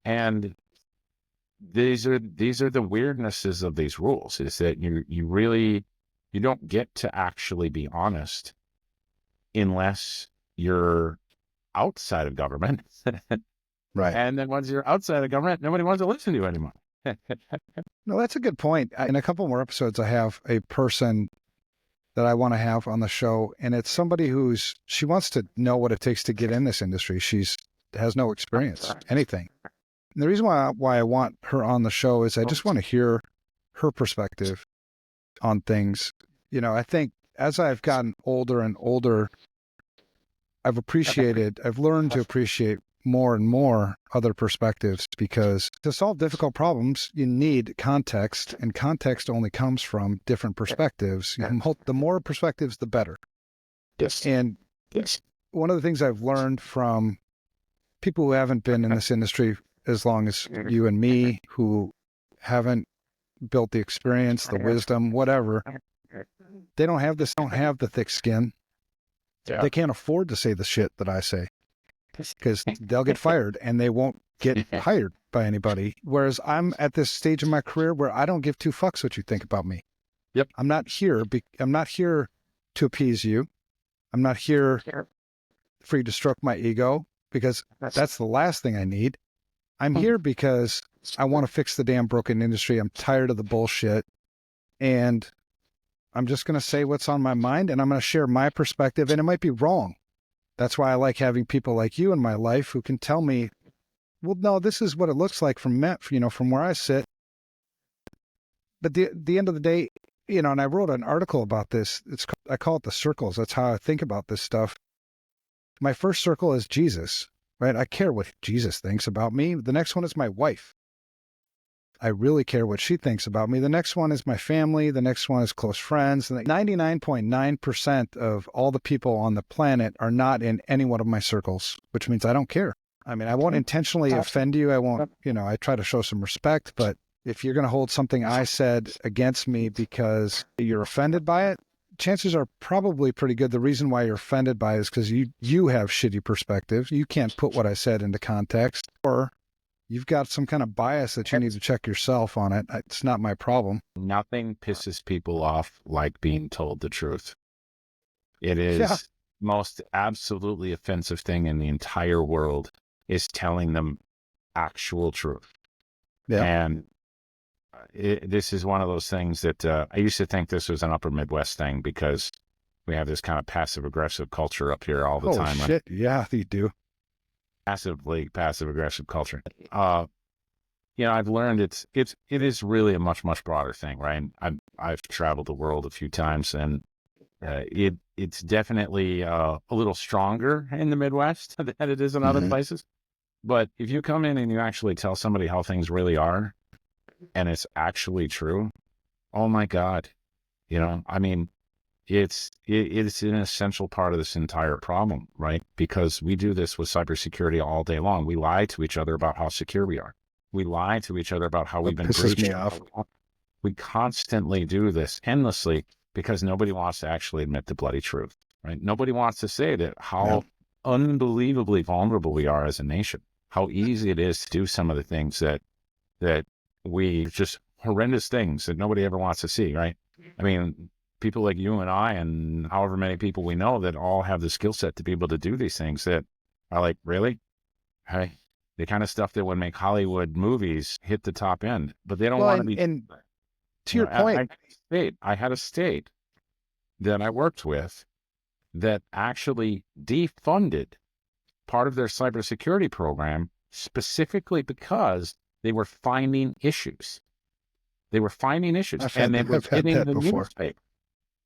And these are the weirdnesses of these rules, is that you don't get to actually be honest unless you're outside of government. Right. And then once you're outside of government, nobody wants to listen to you anymore. No, that's a good point. In a couple more episodes, I have a person that I want to have on the show, and it's somebody she wants to know what it takes to get in this industry. Has no experience, anything. And the reason why I want her on the show is I just want to hear her perspective on things. I think as I've gotten older and older, I've learned to appreciate more and more other perspectives, because to solve difficult problems, you need context, and context only comes from different perspectives. The more perspectives, the better. Yes. And one of the things I've learned from people who haven't been in this industry as long as you and me, who haven't built the experience, the wisdom, whatever, they don't have the thick skin. Yeah. They can't afford to say the shit that I say, because they'll get fired and they won't get hired by anybody. Whereas I'm at this stage of my career where I don't give two fucks what you think about me. Yep. I'm not here to appease you. I'm not here for you to stroke my ego, because that's the last thing I need. I'm here because I want to fix the damn broken industry. I'm tired of the bullshit. And I'm just going to say what's on my mind, and I'm going to share my perspective, and it might be wrong. That's why I like having people like you in my life who can tell me, well, no, this is what it looks like from where I sit. But the end of the day, and I wrote an article about this. I call it the circles. That's how I think about this stuff. My first circle is Jesus, right? I care what Jesus thinks about me. The next one is my wife. I really care what she thinks about me. The next one is my family. The next one is close friends. And 99.9% of all the people on the planet are not in any one of my circles, which means I don't care. I mean, I won't intentionally offend you. I won't, I try to show some respect, but if you're going to hold something I said against me because you're offended by it, chances are probably pretty good. The reason why you're offended by it is because you have shitty perspectives. You can't put what I said into context, or you've got some kind of bias that you need to check yourself on it. It's not my problem. Nothing pisses people off like being told the truth. It is most absolutely offensive thing in the entire world is telling them actual truth. Yeah. And this is one of those things that I used to think this was an upper Midwest thing because we have this kind of passive aggressive culture up here all the time. Oh shit. Yeah, you do. Massively passive aggressive culture. I've learned it is really a much, much broader thing, right? I've traveled the world a few times, and it's definitely a little stronger in the Midwest than it is in other places. But if you come in and you actually tell somebody how things really are, and it's actually true, oh my God, I mean, it's an essential part of this entire problem, right? Because we do this with cybersecurity all day long. We lie to each other about how secure we are. We lie to each other about how we've been breached. Me off. We constantly do this endlessly because nobody wants to actually admit the bloody truth, right? Nobody wants to say that how unbelievably vulnerable we are as a nation, how easy it is to do some of the things that we just horrendous things that nobody ever wants to see, right? I mean, people like you and I and however many people we know that all have the skill set to be able to do these things that are like, really? Hey, the kind of stuff that would make Hollywood movies hit the top end, but they don't want to be. And to your point, I had a state that I worked with that actually defunded part of their cybersecurity program specifically because they were finding issues. They were finding issues, and they were hitting the newspaper.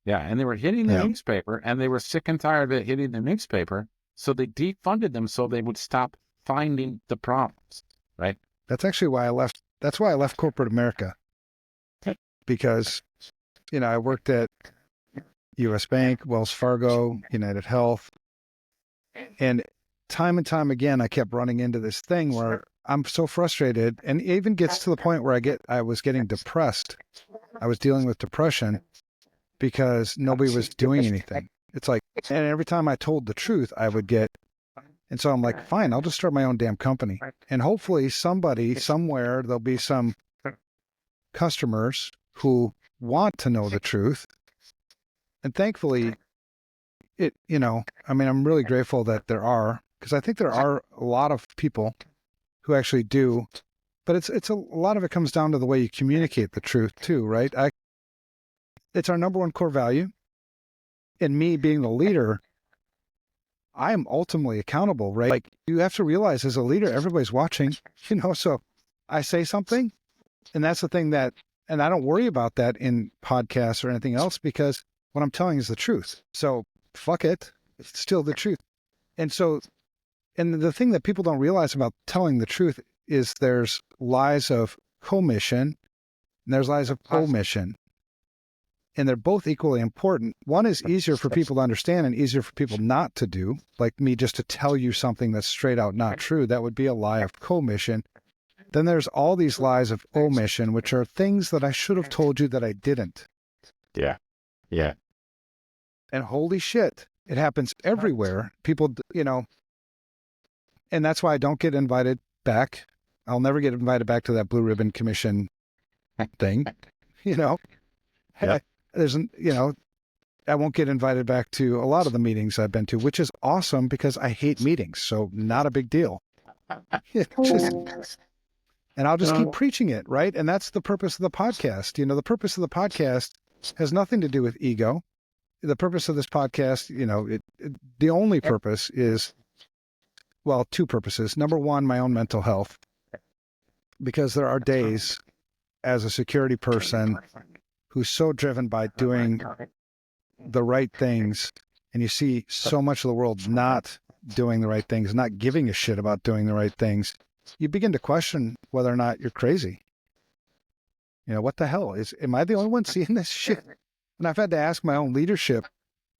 Yeah, and they were hitting the newspaper, and they were sick and tired of it hitting the newspaper, so they defunded them so they would stop finding the problems, right? That's actually why I left. That's why I left corporate America, because, I worked at U.S. Bank, Wells Fargo, United Health, and time again, I kept running into this thing where I'm so frustrated, and it even gets to the point where I was getting depressed. I was dealing with depression because nobody was doing anything. It's like, and every time I told the truth, I would get, and so I'm like, fine, I'll just start my own damn company. And hopefully somebody, somewhere, there'll be some customers who want to know the truth. And thankfully, I'm really grateful that there are, because I think there are a lot of people who actually do, but it's a lot of it comes down to the way you communicate the truth too, right? It's our number one core value. And me being the leader, I am ultimately accountable, right? Like, you have to realize as a leader, everybody's watching, so I say something, and that's the thing and I don't worry about that in podcasts or anything else, because what I'm telling is the truth. So fuck it. It's still the truth. And the thing that people don't realize about telling the truth is there's lies of commission and there's lies of omission. And they're both equally important. One is easier for people to understand and easier for people not to do, like me just to tell you something that's straight out not true. That would be a lie of commission. Then there's all these lies of omission, which are things that I should have told you that I didn't. Yeah. Yeah. And holy shit, it happens everywhere. People, and that's why I don't get invited back. I'll never get invited back to that Blue Ribbon Commission thing, Yep. I won't get invited back to a lot of the meetings I've been to, which is awesome because I hate meetings. So not a big deal. And I'll just keep preaching it, right? And that's the purpose of the podcast. The purpose of the podcast has nothing to do with ego. The purpose of this podcast, the only purpose is, well, two purposes. Number one, my own mental health, because there are days as a security person who's so driven by doing the right things, and you see so much of the world not doing the right things, not giving a shit about doing the right things, you begin to question whether or not you're crazy. What the hell am I the only one seeing this shit? And I've had to ask my own leadership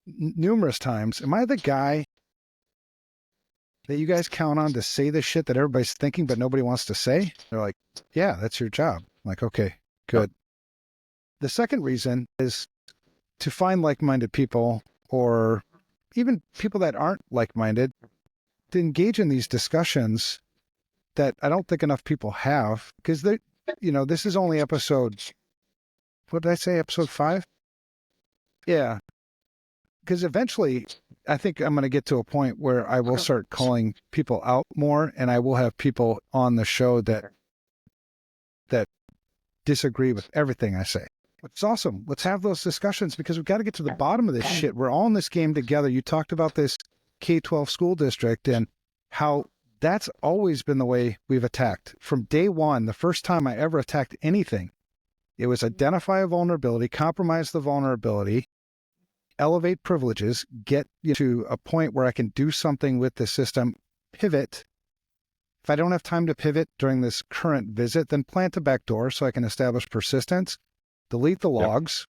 numerous times, am I the guy that you guys count on to say the shit that everybody's thinking, but nobody wants to say? They're like, yeah, that's your job. I'm like, okay, good. The second reason is to find like-minded people, or even people that aren't like-minded, to engage in these discussions that I don't think enough people have, because this is only episode, what did I say, episode 5? Yeah. Because eventually, I think I'm going to get to a point where I will start calling people out more, and I will have people on the show that disagree with everything I say. It's awesome. Let's have those discussions, because we've got to get to the bottom of this shit. We're all in this game together. You talked about this K-12 school district and how that's always been the way we've attacked. From day one, the first time I ever attacked anything, it was identify a vulnerability, compromise the vulnerability, elevate privileges, get to a point where I can do something with the system, pivot. If I don't have time to pivot during this current visit, then plant a backdoor so I can establish persistence, delete the logs,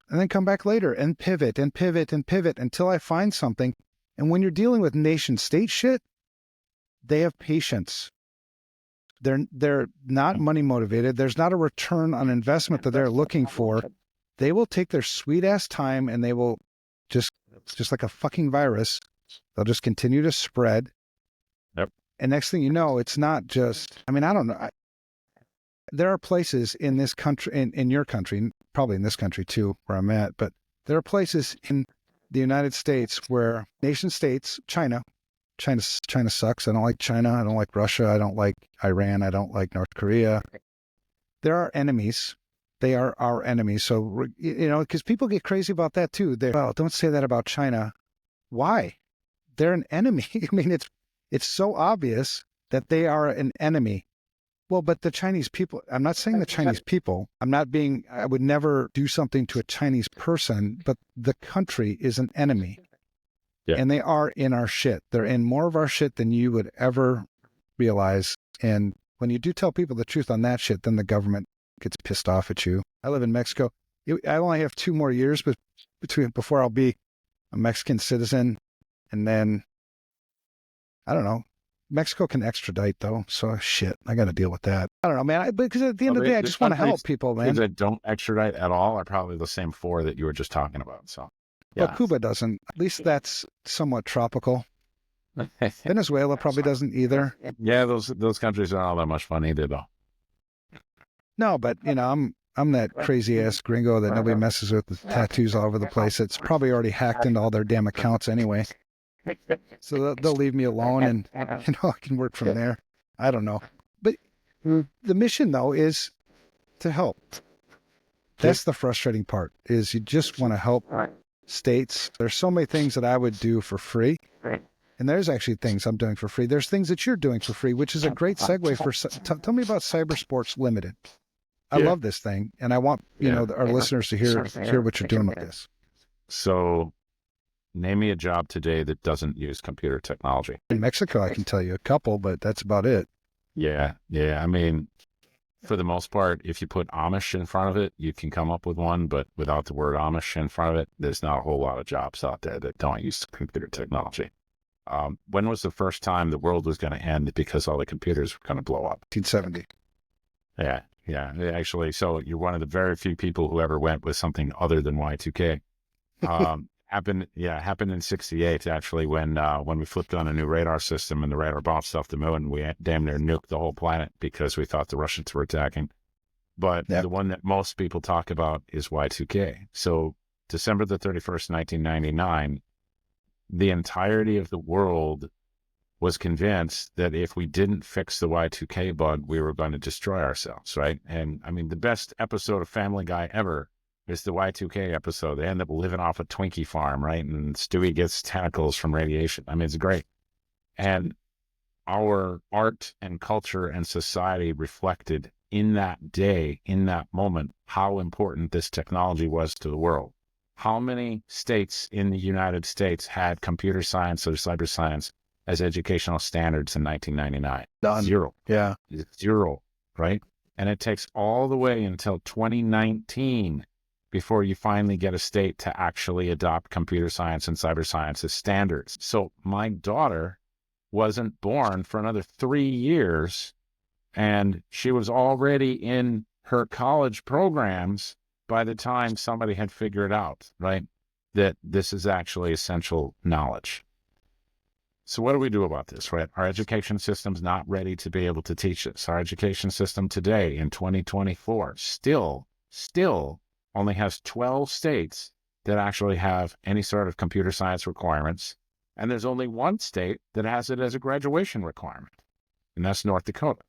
and then come back later and pivot and pivot and pivot until I find something. And when you're dealing with nation state shit, they have patience. They're not money motivated. There's not a return on investment that they're looking for. They will take their sweet ass time, and they will just like a fucking virus, they'll just continue to spread. Yep. And next thing you know, it's not just, I don't know. There are places in this country, in your country, probably in this country too, where I'm at, but there are places in the United States where nation states, China sucks. I don't like China. I don't like Russia. I don't like Iran. I don't like North Korea. There are enemies. They are our enemies. So, because people get crazy about that too. Well, don't say that about China. Why? They're an enemy. It's so obvious that they are an enemy. Well, but the Chinese people, I'm not saying the Chinese people, I would never do something to a Chinese person, but the country is an enemy. Yeah. And they are in our shit. They're in more of our shit than you would ever realize. And when you do tell people the truth on that shit, then the government gets pissed off at you. I live in Mexico. I only have 2 more years before I'll be a Mexican citizen. And then, I don't know. Mexico can extradite though. So shit, I got to deal with that. I don't know, man. Because at the end of the day, I just want to help people, man. That don't extradite at all are probably the same 4 that you were just talking about. So, yeah. But Cuba doesn't. At least that's somewhat tropical. Venezuela probably doesn't either. Yeah, those countries aren't all that much fun either, though. No, but I'm that crazy ass gringo that nobody messes with tattoos all over the place. It's probably already hacked into all their damn accounts anyway. So they'll leave me alone, and I can work from there. I don't know. But the mission though is to help. That's the frustrating part, is you just want to help states. There's so many things that I would do for free. And there's actually things I'm doing for free. There's things that you're doing for free, which is a great segue for, tell me about Cybersports Limited. I love this thing, and I want, our listeners to hear what you're doing with this. So name me a job today that doesn't use computer technology. In Mexico, I can tell you a couple, but that's about it. Yeah. For the most part, if you put Amish in front of it, you can come up with one, but without the word Amish in front of it, there's not a whole lot of jobs out there that don't use computer technology. When was the first time the world was going to end because all the computers were going to blow up? 1970. Yeah. Actually, so you're one of the very few people who ever went with something other than Y2K. Happened in 68, actually, when we flipped on a new radar system and the radar bounced off the moon, and we damn near nuked the whole planet because we thought the Russians were attacking. But the one that most people talk about is Y2K. So December the 31st, 1999, the entirety of the world was convinced that if we didn't fix the Y2K bug, we were going to destroy ourselves, right? And the best episode of Family Guy ever It's the Y2K episode. They end up living off a Twinkie farm, right? And Stewie gets tentacles from radiation. I mean, it's great. And our art and culture and society reflected in that day, in that moment, how important this technology was to the world. How many states in the United States had computer science or cyber science as educational standards in 1999? None. Zero. Yeah. Zero, right? And it takes all the way until 2019 before you finally get a state to actually adopt computer science and cyber science as standards. So my daughter wasn't born for another 3 years, and she was already in her college programs by the time somebody had figured out, right, that this is actually essential knowledge. So what do we do about this, right? Our education system's not ready to be able to teach this. Our education system today in 2024 still only has 12 states that actually have any sort of computer science requirements. And there's only one state that has it as a graduation requirement, and that's North Dakota,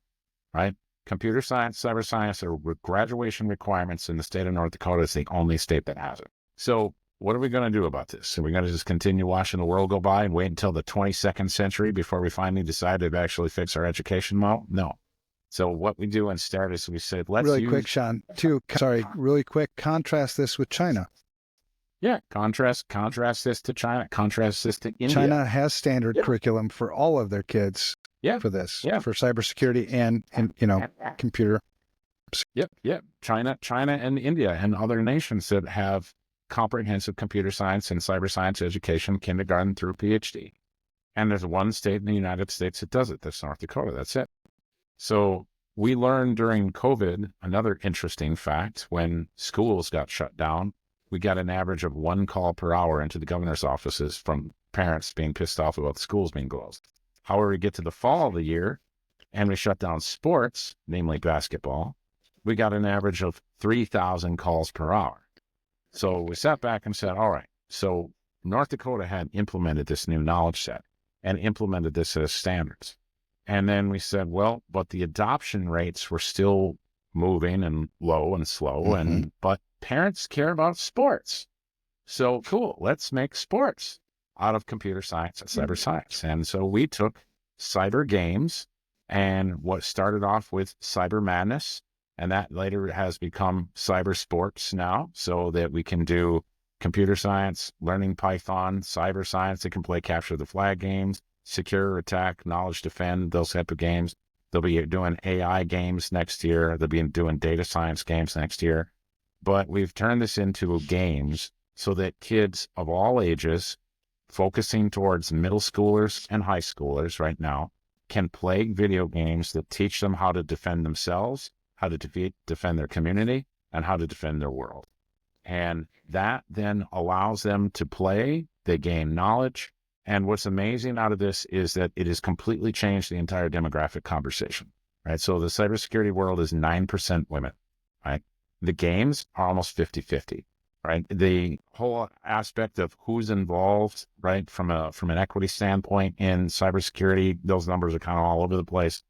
right? Computer science, cyber science are graduation requirements in the state of North Dakota. Is the only state that has it. So what are we going to do about this? Are we going to just continue watching the world go by and wait until the 22nd century before we finally decide to actually fix our education model? No. So what we do instead is we said, let's really quick, Shawn, really quick, contrast this with China. Yeah, contrast this to China, contrast this to India. China has standard curriculum for all of their kids for this, for cybersecurity and computer. Yep. China and India and other nations that have comprehensive computer science and cyber science education, kindergarten through PhD. And there's one state in the United States that does it. That's North Dakota. That's it. So we learned during COVID, another interesting fact, when schools got shut down, we got an average of 1 call per hour into the governor's offices from parents being pissed off about the schools being closed. However, we get to the fall of the year and we shut down sports, namely basketball, we got an average of 3,000 calls per hour. So we sat back and said, all right, so North Dakota had implemented this new knowledge set and implemented this as standards. And then we said, well, but the adoption rates were still moving and low and slow, but parents care about sports. So cool, let's make sports out of computer science and cyber science. And so we took cyber games and what started off with Cyber Madness, and that later has become cyber sports now, so that we can do computer science, learning Python, cyber science. They can play capture the flag games, secure, attack, knowledge, defend, those type of games. They'll be doing AI games next year. They'll be doing data science games next year. But we've turned this into games so that kids of all ages, focusing towards middle schoolers and high schoolers right now, can play video games that teach them how to defend themselves, how to defend their community, and how to defend their world. And that then allows them to play, they gain knowledge. And what's amazing out of this is that it has completely changed the entire demographic conversation, right? So the cybersecurity world is 9% women, right? The games are almost 50-50, right? The whole aspect of who's involved, right? From an equity standpoint in cybersecurity, those numbers are kind of all over the place.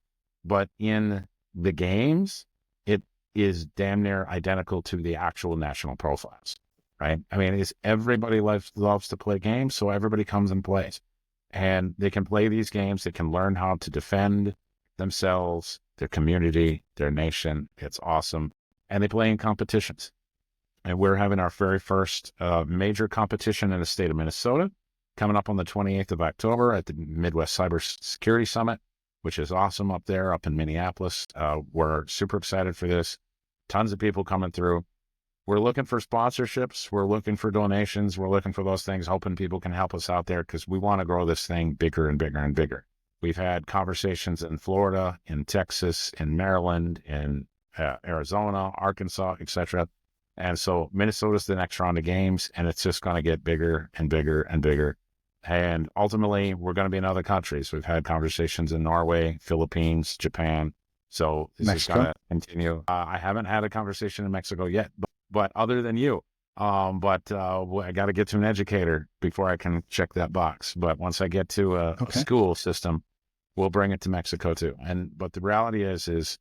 But in the games, it is damn near identical to the actual national profiles, right? I mean, everybody loves to play games, so everybody comes and plays. And they can play these games, they can learn how to defend themselves, their community, their nation. It's awesome. And they play in competitions. And we're having our very first major competition in the state of Minnesota coming up on the 28th of October at the Midwest Cybersecurity Summit, which is awesome up there, up in Minneapolis. We're super excited for this. Tons of people coming through. We're looking for sponsorships. We're looking for donations. We're looking for those things, hoping people can help us out there because we want to grow this thing bigger and bigger and bigger. We've had conversations in Florida, in Texas, in Maryland, in Arizona, Arkansas, etc. And so Minnesota's the next round of games, and it's just going to get bigger and bigger and bigger. And ultimately, we're going to be in other countries. We've had conversations in Norway, Philippines, Japan. So this is going to continue. I haven't had a conversation in Mexico yet, but other than you. I got to get to an educator before I can check that box. But once I get to a school system, we'll bring it to Mexico too. But the reality is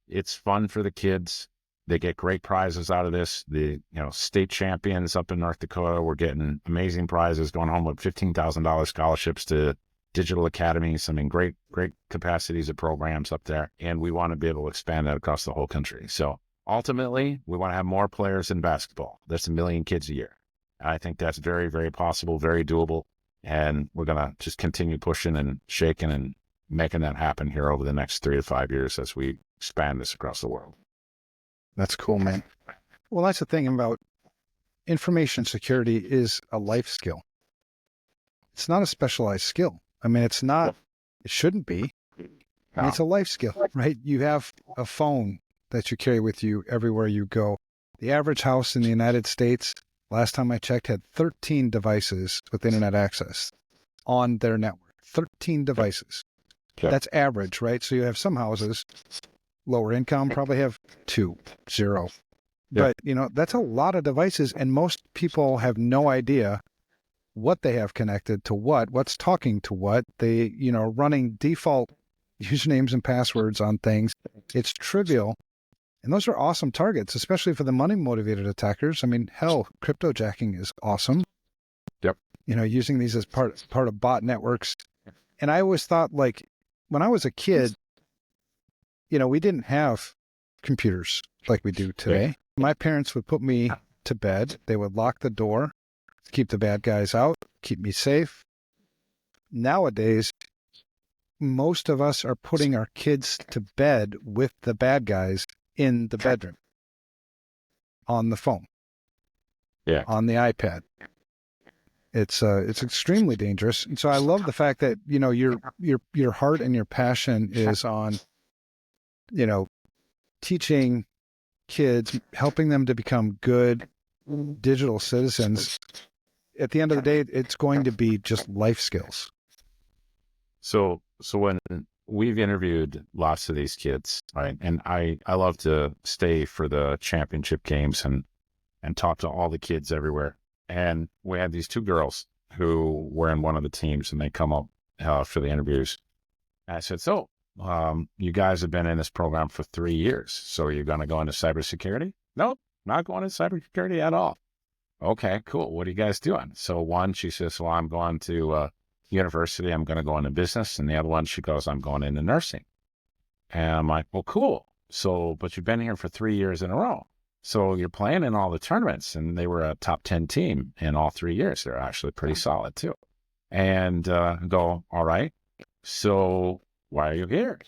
it's fun for the kids. They get great prizes out of this. The state champions up in North Dakota were getting amazing prizes, going home with $15,000 scholarships to digital academies. I mean, great capacities of programs up there. And we want to be able to expand that across the whole country. So ultimately, we want to have more players in basketball. That's 1 million kids a year. I think that's very, very possible, very doable. And we're going to just continue pushing and shaking and making that happen here over the next 3 to 5 years as we expand this across the world. That's cool, man. Well, that's the thing about information security is a life skill. It's not a specialized skill. I mean, it's not, it shouldn't be. I mean, it's a life skill, right? You have a phone that you carry with you everywhere you go. The average house in the United States, last time I checked, had 13 devices with internet access on their network. 13 devices. Okay. That's average, right? So you have some houses, lower income, probably have 2, 0. Yeah. But, that's a lot of devices, and most people have no idea what they have connected to what's talking to what. They, running default usernames and passwords on things. It's trivial. And those are awesome targets, especially for the money-motivated attackers. I mean, hell, cryptojacking is awesome. Yep. Using these as part of bot networks. And I always thought, like, when I was a kid, we didn't have computers like we do today. Yeah. My parents would put me to bed. They would lock the door, keep the bad guys out, keep me safe. Nowadays, most of us are putting our kids to bed with the bad guys in the bedroom, on the phone, on the iPad. It's extremely dangerous. And so I love the fact that, your heart and your passion is on, teaching kids, helping them to become good digital citizens. At the end of the day, it's going to be just life skills. So when we've interviewed lots of these kids, right? And I love to stay for the championship games and talk to all the kids everywhere. And we had these 2 girls who were in one of the teams, and they come up for the interviews. And I said, so you guys have been in this program for 3 years. So are you going to go into cybersecurity? Nope, not going into cybersecurity at all. Okay, cool. What are you guys doing? So one, she says, well, I'm going to university. I'm going to go into business. And the other one, she goes, I'm going into nursing. And I'm like, well, cool. So, but you've been here for 3 years in a row. So you're playing in all the tournaments, and they were a top 10 team in all 3 years. They're actually pretty solid too. And go, all right. So why are you here?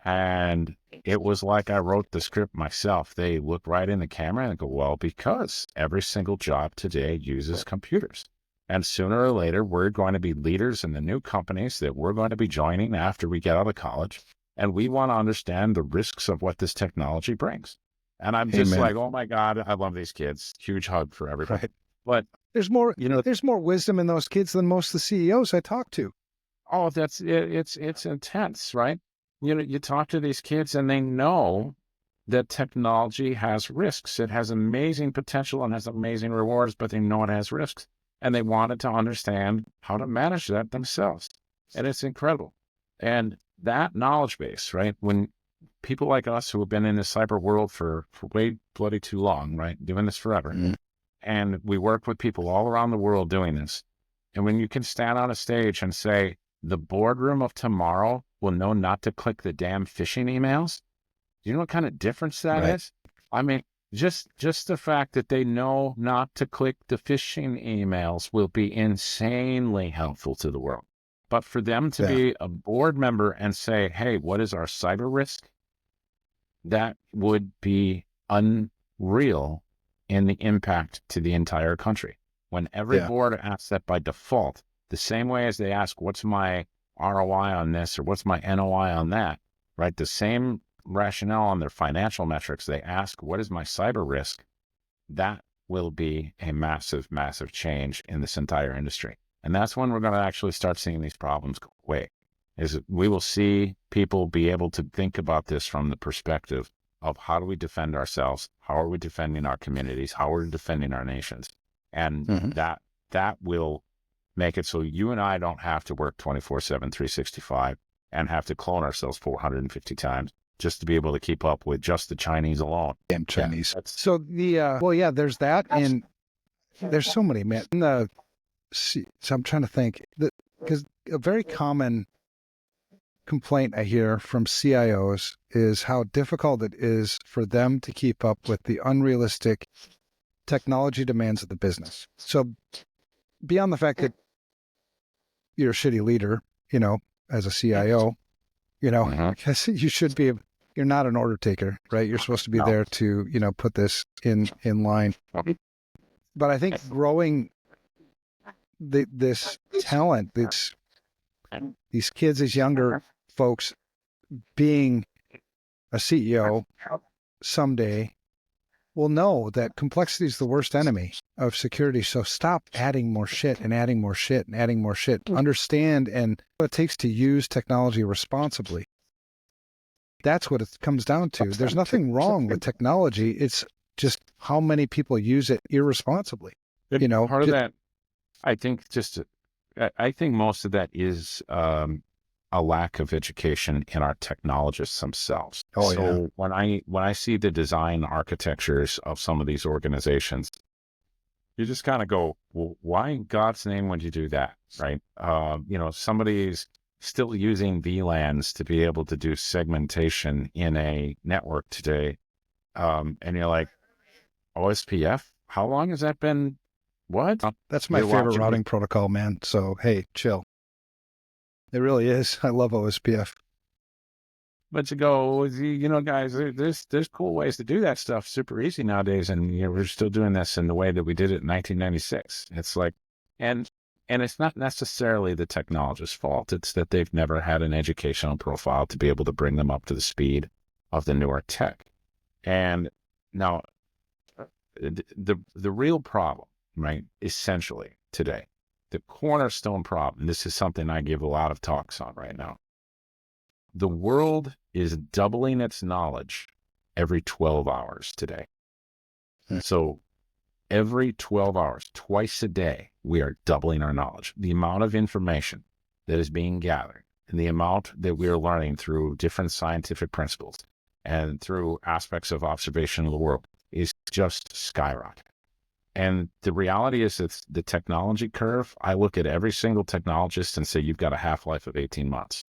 And it was like I wrote the script myself. They look right in the camera and go, well, because every single job today uses computers. And sooner or later, we're going to be leaders in the new companies that we're going to be joining after we get out of college. And we want to understand the risks of what this technology brings. And I'm just like, oh my God, I love these kids. Huge hug for everybody. Right. But there's more wisdom in those kids than most of the CEOs I talk to. Oh, it's intense, right? You talk to these kids and they know that technology has risks. It has amazing potential and has amazing rewards, but they know it has risks. And they wanted to understand how to manage that themselves. And it's incredible. And that knowledge base, right? When people like us who have been in the cyber world for way bloody too long, right? Doing this forever. Mm-hmm. And we work with people all around the world doing this. And when you can stand on a stage and say, the boardroom of tomorrow will know not to click the damn phishing emails. Do you know what kind of difference that is? I mean, just the fact that they know not to click the phishing emails will be insanely helpful to the world. But for them to be a board member and say, hey, what is our cyber risk? That would be unreal in the impact to the entire country. When every board asks that by default, the same way as they ask, what's my ROI on this or what's my NOI on that, right? The same rationale on their financial metrics. They ask, what is my cyber risk? That will be a massive, massive change in this entire industry. And that's when we're going to actually start seeing these problems go away. Is we will see people be able to think about this from the perspective of how do we defend ourselves? How are we defending our communities? How are we defending our nations? And that will make it so you and I don't have to work 24/7, 365 and have to clone ourselves 450 times just to be able to keep up with just the Chinese alone. Damn Chinese. Yeah, So there's that, and there's so many, man. So I'm trying to think, because a very common complaint I hear from CIOs is how difficult it is for them to keep up with the unrealistic technology demands of the business. So beyond the fact that you're a shitty leader, as a CIO, because you're not an order taker, right? You're supposed to be there to, put this in line. But I think growing this talent, these kids, these younger folks being a CEO someday will know that complexity is the worst enemy of security. So stop adding more shit and adding more shit and adding more shit. Understand and what it takes to use technology responsibly. That's what it comes down to. There's nothing wrong with technology. It's just how many people use it irresponsibly. Part of that, I think I think most of that is a lack of education in our technologists themselves. So when I see the design architectures of some of these organizations, you just kind of go, well, why in God's name would you do that, right? Somebody's still using VLANs to be able to do segmentation in a network today, and you're like, OSPF? How long has that been? What? That's my favorite routing protocol, man. So, hey, chill. It really is. I love OSPF. But you go, guys, there's cool ways to do that stuff super easy nowadays. And we're still doing this in the way that we did it in 1996. It's like, and it's not necessarily the technologist's fault. It's that they've never had an educational profile to be able to bring them up to the speed of the newer tech. And now the real problem, right, essentially today, the cornerstone problem, this is something I give a lot of talks on right now. The world is doubling its knowledge every 12 hours today. So every 12 hours, twice a day, we are doubling our knowledge. The amount of information that is being gathered and the amount that we are learning through different scientific principles and through aspects of observation of the world is just skyrocketing. And the reality is that the technology curve, I look at every single technologist and say, you've got a half-life of 18 months,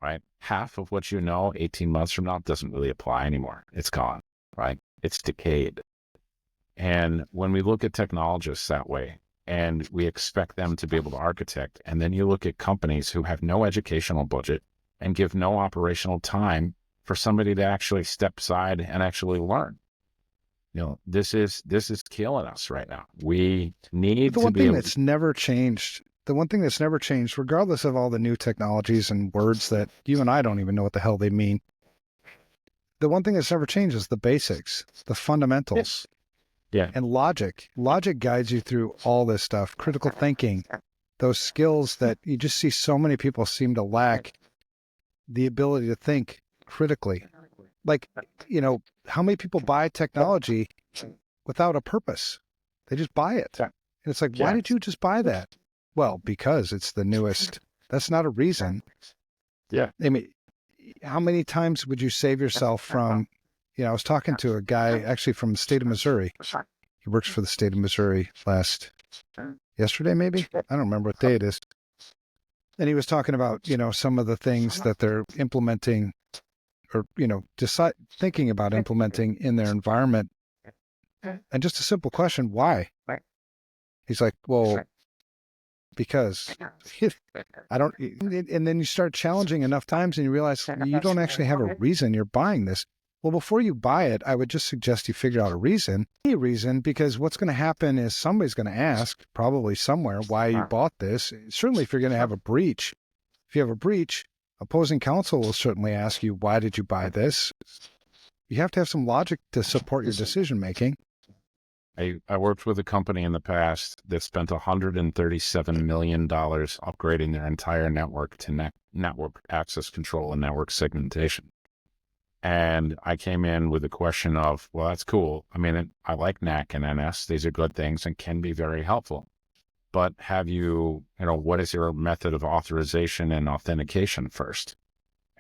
right? Half of what you know 18 months from now doesn't really apply anymore. It's gone, right? It's decayed. And when we look at technologists that way, and we expect them to be able to architect, and then you look at companies who have no educational budget and give no operational time for somebody to actually step aside and actually learn. This is killing us right now. We need the one thing that's never changed, regardless of all the new technologies and words that you and I don't even know what the hell they mean. The one thing that's never changed is the basics, the fundamentals. Yeah. And logic. Logic guides you through all this stuff. Critical thinking, those skills that you just see so many people seem to lack the ability to think critically. Like, how many people buy technology without a purpose? They just buy it. And it's like, why did you just buy that? Well, because it's the newest. That's not a reason. Yeah. I mean, how many times would you save yourself from, I was talking to a guy actually from the state of Missouri. He works for the state of Missouri yesterday, maybe? I don't remember what day it is. And he was talking about, some of the things that they're implementing or, thinking about implementing in their environment. And just a simple question, why? He's like, well, because I don't, and then you start challenging enough times and you realize you don't actually have a reason you're buying this. Well, before you buy it, I would just suggest you figure out any reason, because what's going to happen is somebody's going to ask, probably somewhere, why you bought this. Certainly, if you're going to have a breach, opposing counsel will certainly ask you, why did you buy this? You have to have some logic to support your decision-making. I worked with a company in the past that spent $137 million upgrading their entire network to network access control and network segmentation. And I came in with the question of, well, that's cool. I mean, I like NAC and NS. These are good things and can be very helpful. But have what is your method of authorization and authentication first?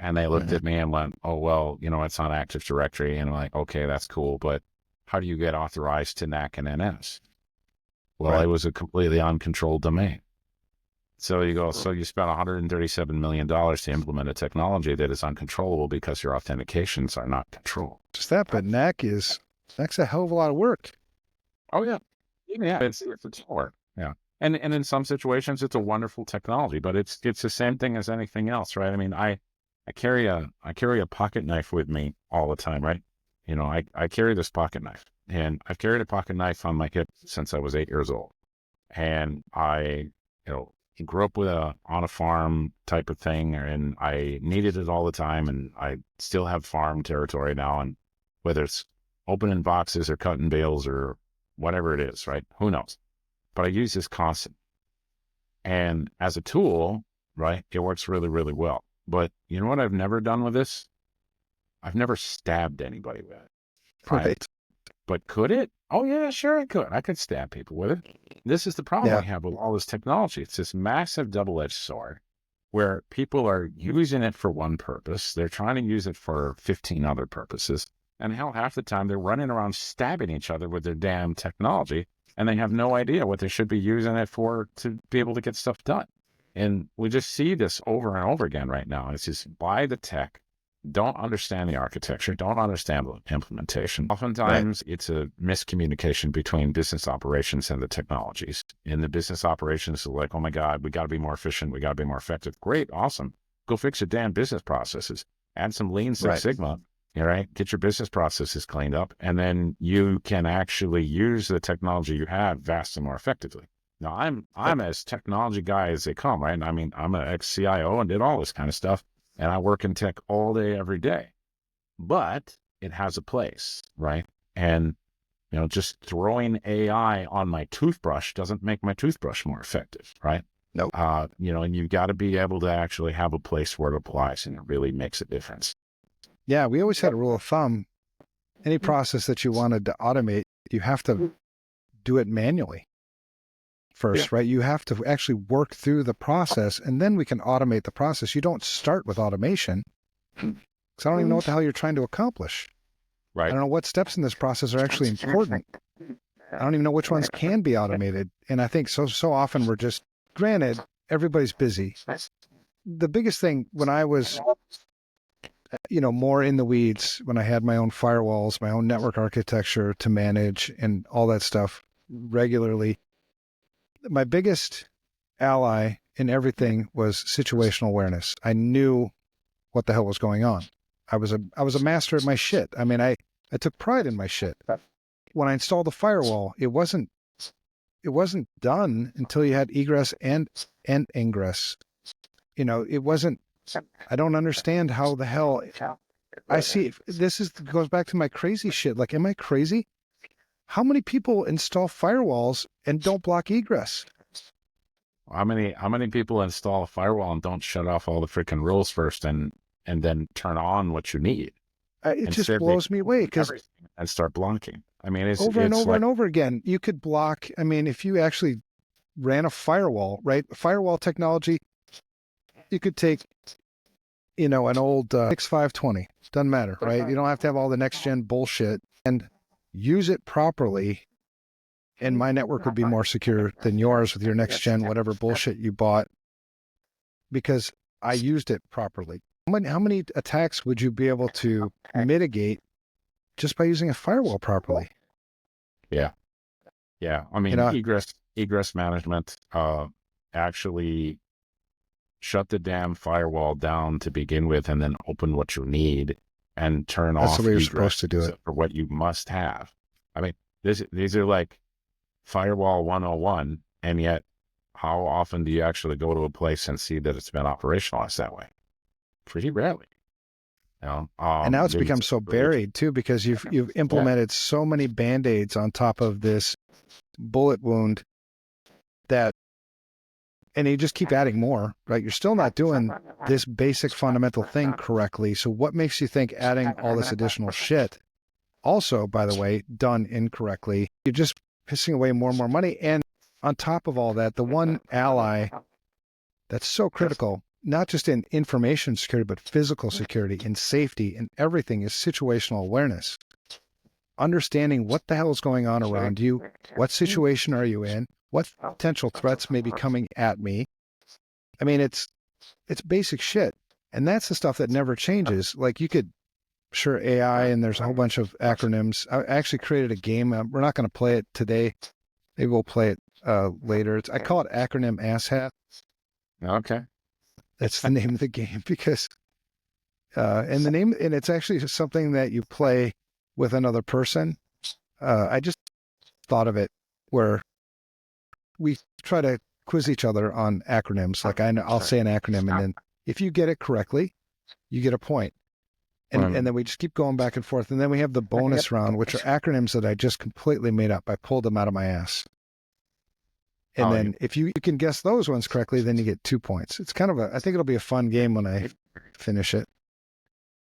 And they looked at me and went, oh, well, it's on Active Directory. And I'm like, okay, that's cool. But how do you get authorized to NAC and NS? Well, Right. it was a completely uncontrolled domain. So you go, so you spent $137 million to implement a technology that is uncontrollable because your authentications are not controlled. Just that, but NAC's a hell of a lot of work. Oh, yeah. Yeah, it's hard. Yeah. And in some situations, it's a wonderful technology, but it's the same thing as anything else, right? I mean, I carry a pocket knife with me all the time, right? I carry this pocket knife, and I've carried a pocket knife on my hip since I was 8 years old. And I, grew up on a farm type of thing, and I needed it all the time. And I still have farm territory now. And whether it's opening boxes or cutting bales or whatever it is, right? Who knows? But I use this constant. And as a tool, right, it works really, really well. But you know what I've never done with this? I've never stabbed anybody with it. Right. But could it? Oh, yeah, sure it could. I could stab people with it. This is the problem we have with all this technology. It's this massive double-edged sword where people are using it for one purpose. They're trying to use it for 15 other purposes. And hell, half the time they're running around stabbing each other with their damn technology, and they have no idea what they should be using it for to be able to get stuff done. And we just see this over and over again right now. It's just buy the tech, don't understand the architecture, don't understand the implementation. Oftentimes, It's a miscommunication between business operations and the technologies. And the business operations are like, oh my God, we got to be more efficient. We got to be more effective. Great. Awesome. Go fix your damn business processes. Add some Lean Six Sigma. All right. Get your business processes cleaned up. And then you can actually use the technology you have vastly more effectively. Now, I'm as technology guy as they come, right? I mean, I'm an ex-CIO and did all this kind of stuff. And I work in tech all day, every day, but it has a place, right? And, just throwing AI on my toothbrush doesn't make my toothbrush more effective, right? Nope. And you've got to be able to actually have a place where it applies and it really makes a difference. Yeah. We always had a rule of thumb. Any process that you wanted to automate, you have to do it manually first, right? You have to actually work through the process, and then we can automate the process. You don't start with automation because I don't even know what the hell you're trying to accomplish. Right. I don't know what steps in this process are actually important. I don't even know which ones can be automated. And I think so often we're just, granted, everybody's busy. The biggest thing when I was, more in the weeds, when I had my own firewalls, my own network architecture to manage and all that stuff regularly, my biggest ally in everything was situational awareness. I knew what the hell was going on. I was a master at my shit. I mean, I took pride in my shit. When I installed the firewall, it wasn't done until you had egress and ingress. It wasn't, I don't understand how the hell I see. Goes back to my crazy shit. Like, am I crazy? How many people install firewalls and don't block egress? How many people install a firewall and don't shut off all the freaking rules first and then turn on what you need? It just blows me away because and start blocking. I mean, it's over and over and over again. You could block. I mean, if you actually ran a firewall, right? Firewall technology, you could take, an old 6520. Doesn't matter, right? You don't have to have all the next gen bullshit and use it properly. And my network would be more secure than yours with your next gen, whatever bullshit you bought, because I used it properly. How many attacks would you be able to mitigate just by using a firewall properly? Yeah. I mean, egress management, actually shut the damn firewall down to begin with, and then open what you need and turn off. That's the way you're supposed to do it for what you must have. I mean, these are like firewall 101, and yet how often do you actually go to a place and see that it's been operationalized that way? Pretty rarely. And now it's become so buried too, because you've implemented so many band-aids on top of this bullet wound and you just keep adding more, right? You're still not doing this basic fundamental thing correctly. So what makes you think adding all this additional shit, also, by the way, done incorrectly, you're just pissing away more and more money. And on top of all that, the one ally that's so critical not just in information security, but physical security and safety and everything is situational awareness. Understanding what the hell is going on around you, what situation are you in, what potential threats may be coming at me. I mean, it's basic shit. And that's the stuff that never changes. Like you could, sure, AI, and there's a whole bunch of acronyms. I actually created a game. We're not going to play it today. Maybe we'll play it later. I call it acronym asshat. Okay. That's the name of the game because, and it's actually something that you play with another person. I just thought of it where we try to quiz each other on acronyms. Like I'll say an acronym, and then if you get it correctly, you get a point. And then we just keep going back and forth. And then we have the bonus round, which are acronyms that I just completely made up. I pulled them out of my ass. And then if you can guess those ones correctly, then you get 2 points. It's kind of I think it'll be a fun game when I finish it.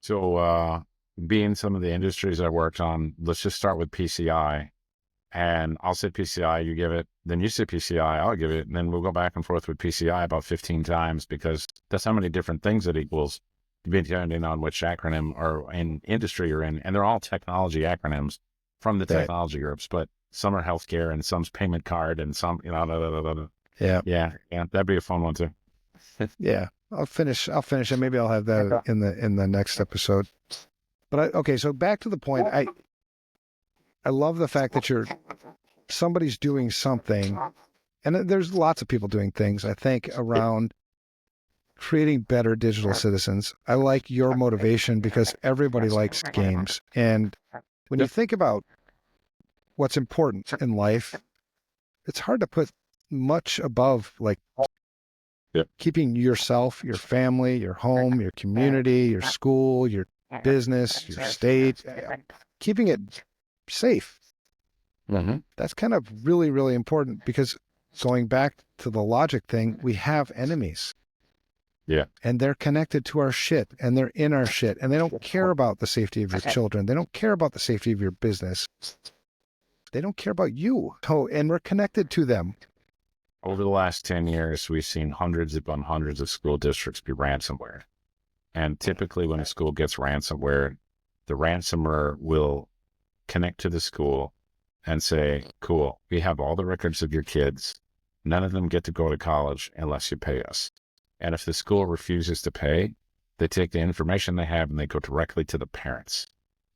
So, being some of the industries I worked on, let's just start with PCI. And I'll say PCI, you give it, then you say PCI, I'll give it, and then we'll go back and forth with PCI about 15 times because that's how many different things it equals, depending on which acronym or in industry you're in. And they're all technology acronyms from the technology groups, but some are healthcare and some's payment card and some, Yeah. That'd be a fun one too. Yeah. I'll finish it. Maybe I'll have that in the next episode. But okay. So back to the point, I love the fact that somebody's doing something, and there's lots of people doing things, I think, around creating better digital citizens. I like your motivation because everybody likes games. And when you think about what's important in life, it's hard to put much above like keeping yourself, your family, your home, your community, your school, your business, your state, keeping it safe. Mm-hmm. That's kind of really, really important because going back to the logic thing, we have enemies. Yeah. And they're connected to our shit and they're in our shit and they don't care about the safety of your children. They don't care about the safety of your business. They don't care about you. Oh, and we're connected to them. Over the last 10 years, we've seen hundreds upon hundreds of school districts be ransomware. And typically when a school gets ransomware, the ransomware will connect to the school and say, cool, we have all the records of your kids. None of them get to go to college unless you pay us. And if the school refuses to pay, they take the information they have and they go directly to the parents.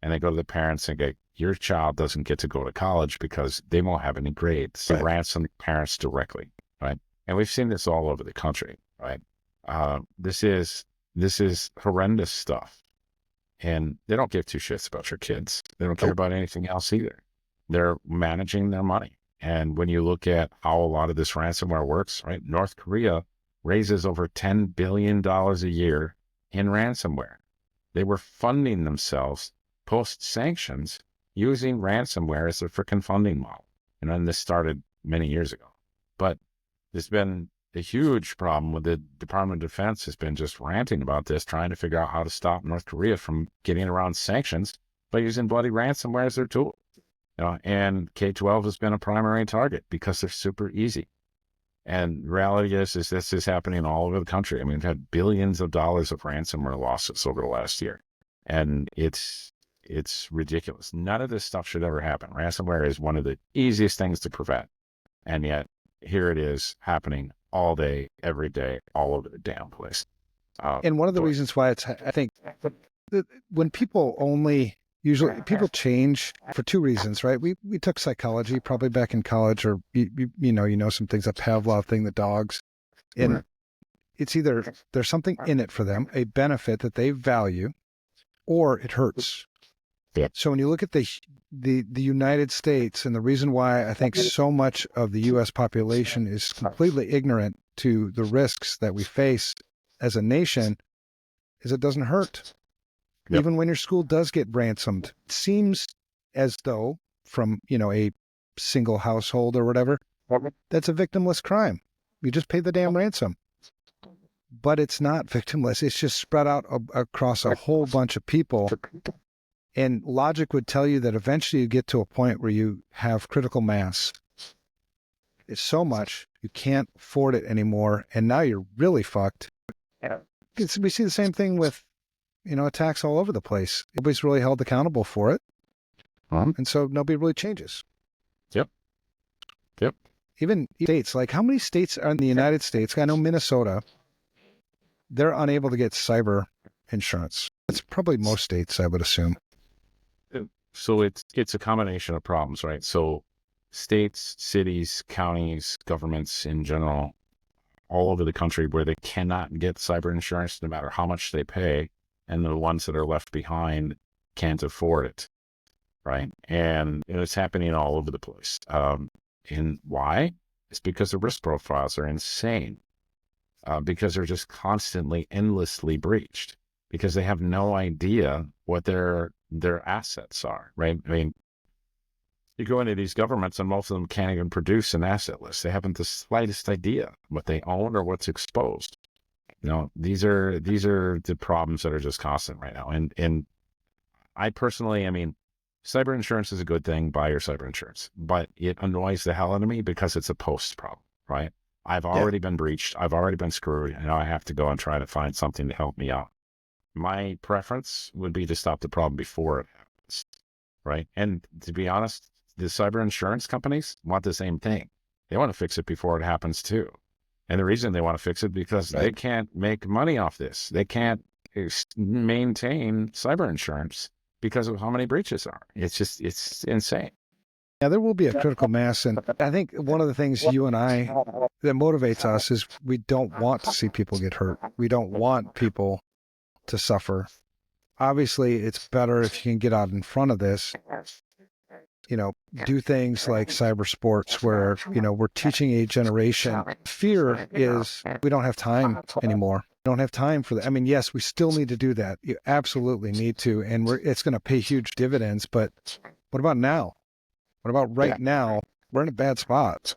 And they go to the parents and go, your child doesn't get to go to college because they won't have any grades. They ransom parents directly, right? And we've seen this all over the country, right? This is horrendous stuff. And they don't give two shits about your kids. They don't care about anything else either. They're managing their money. And when you look at how a lot of this ransomware works, right? North Korea raises over $10 billion a year in ransomware. They were funding themselves post-sanctions using ransomware as their freaking funding model. And then this started many years ago. But there's been a huge problem with the Department of Defense has been just ranting about this, trying to figure out how to stop North Korea from getting around sanctions by using bloody ransomware as their tool. And K-12 has been a primary target because they're super easy. And the reality is this is happening all over the country. I mean, we've had billions of dollars of ransomware losses over the last year. And it's ridiculous. None of this stuff should ever happen. Ransomware is one of the easiest things to prevent. And yet here it is happening all day, every day, all over the damn place. And one of the reasons why I think when people usually people change for two reasons, right? We took psychology probably back in college, or you know some things, a Pavlov thing, the dogs, and it's either there's something in it for them, a benefit that they value, or it hurts. Yeah. So when you look at the United States, and the reason why I think so much of the U.S. population is completely ignorant to the risks that we face as a nation, is it doesn't hurt. Yep. Even when your school does get ransomed, it seems as though from, a single household or whatever, that's a victimless crime. You just pay the damn ransom. But it's not victimless. It's just spread out across a whole bunch of people. And logic would tell you that eventually you get to a point where you have critical mass. It's so much, you can't afford it anymore. And now you're really fucked. We see the same thing with, attacks all over the place. Nobody's really held accountable for it. And so nobody really changes. Yep. Even states, like how many states are in the United States? I know Minnesota, they're unable to get cyber insurance. It's probably most states, I would assume. So it's a combination of problems, right? So states, cities, counties, governments in general, all over the country where they cannot get cyber insurance no matter how much they pay, and the ones that are left behind can't afford it, right? And it's happening all over the place. And why? It's because the risk profiles are insane, because they're just constantly, endlessly breached, because they have no idea what their assets are, right? I mean, you go into these governments and most of them can't even produce an asset list. They haven't the slightest idea what they own or what's exposed. These are the problems that are just constant right now. And I personally, I mean, cyber insurance is a good thing. Buy your cyber insurance, but it annoys the hell out of me because it's a post problem, right? I've already been breached. I've already been screwed. And now I have to go and try to find something to help me out. My preference would be to stop the problem before it happens, right? And to be honest, the cyber insurance companies want the same thing. They want to fix it before it happens too. And the reason they want to fix it because they can't make money off this. They can't maintain cyber insurance because of how many breaches are. It's insane. Yeah, there will be a critical mass. And I think one of the things you and I that motivates us is we don't want to see people get hurt. We don't want people to suffer. Obviously, it's better if you can get out in front of this, do things like cyber sports where, we're teaching a generation. Fear is we don't have time anymore. We don't have time for that. I mean, yes, we still need to do that. You absolutely need to. And it's going to pay huge dividends. But what about now? What about right now? We're in a bad spot.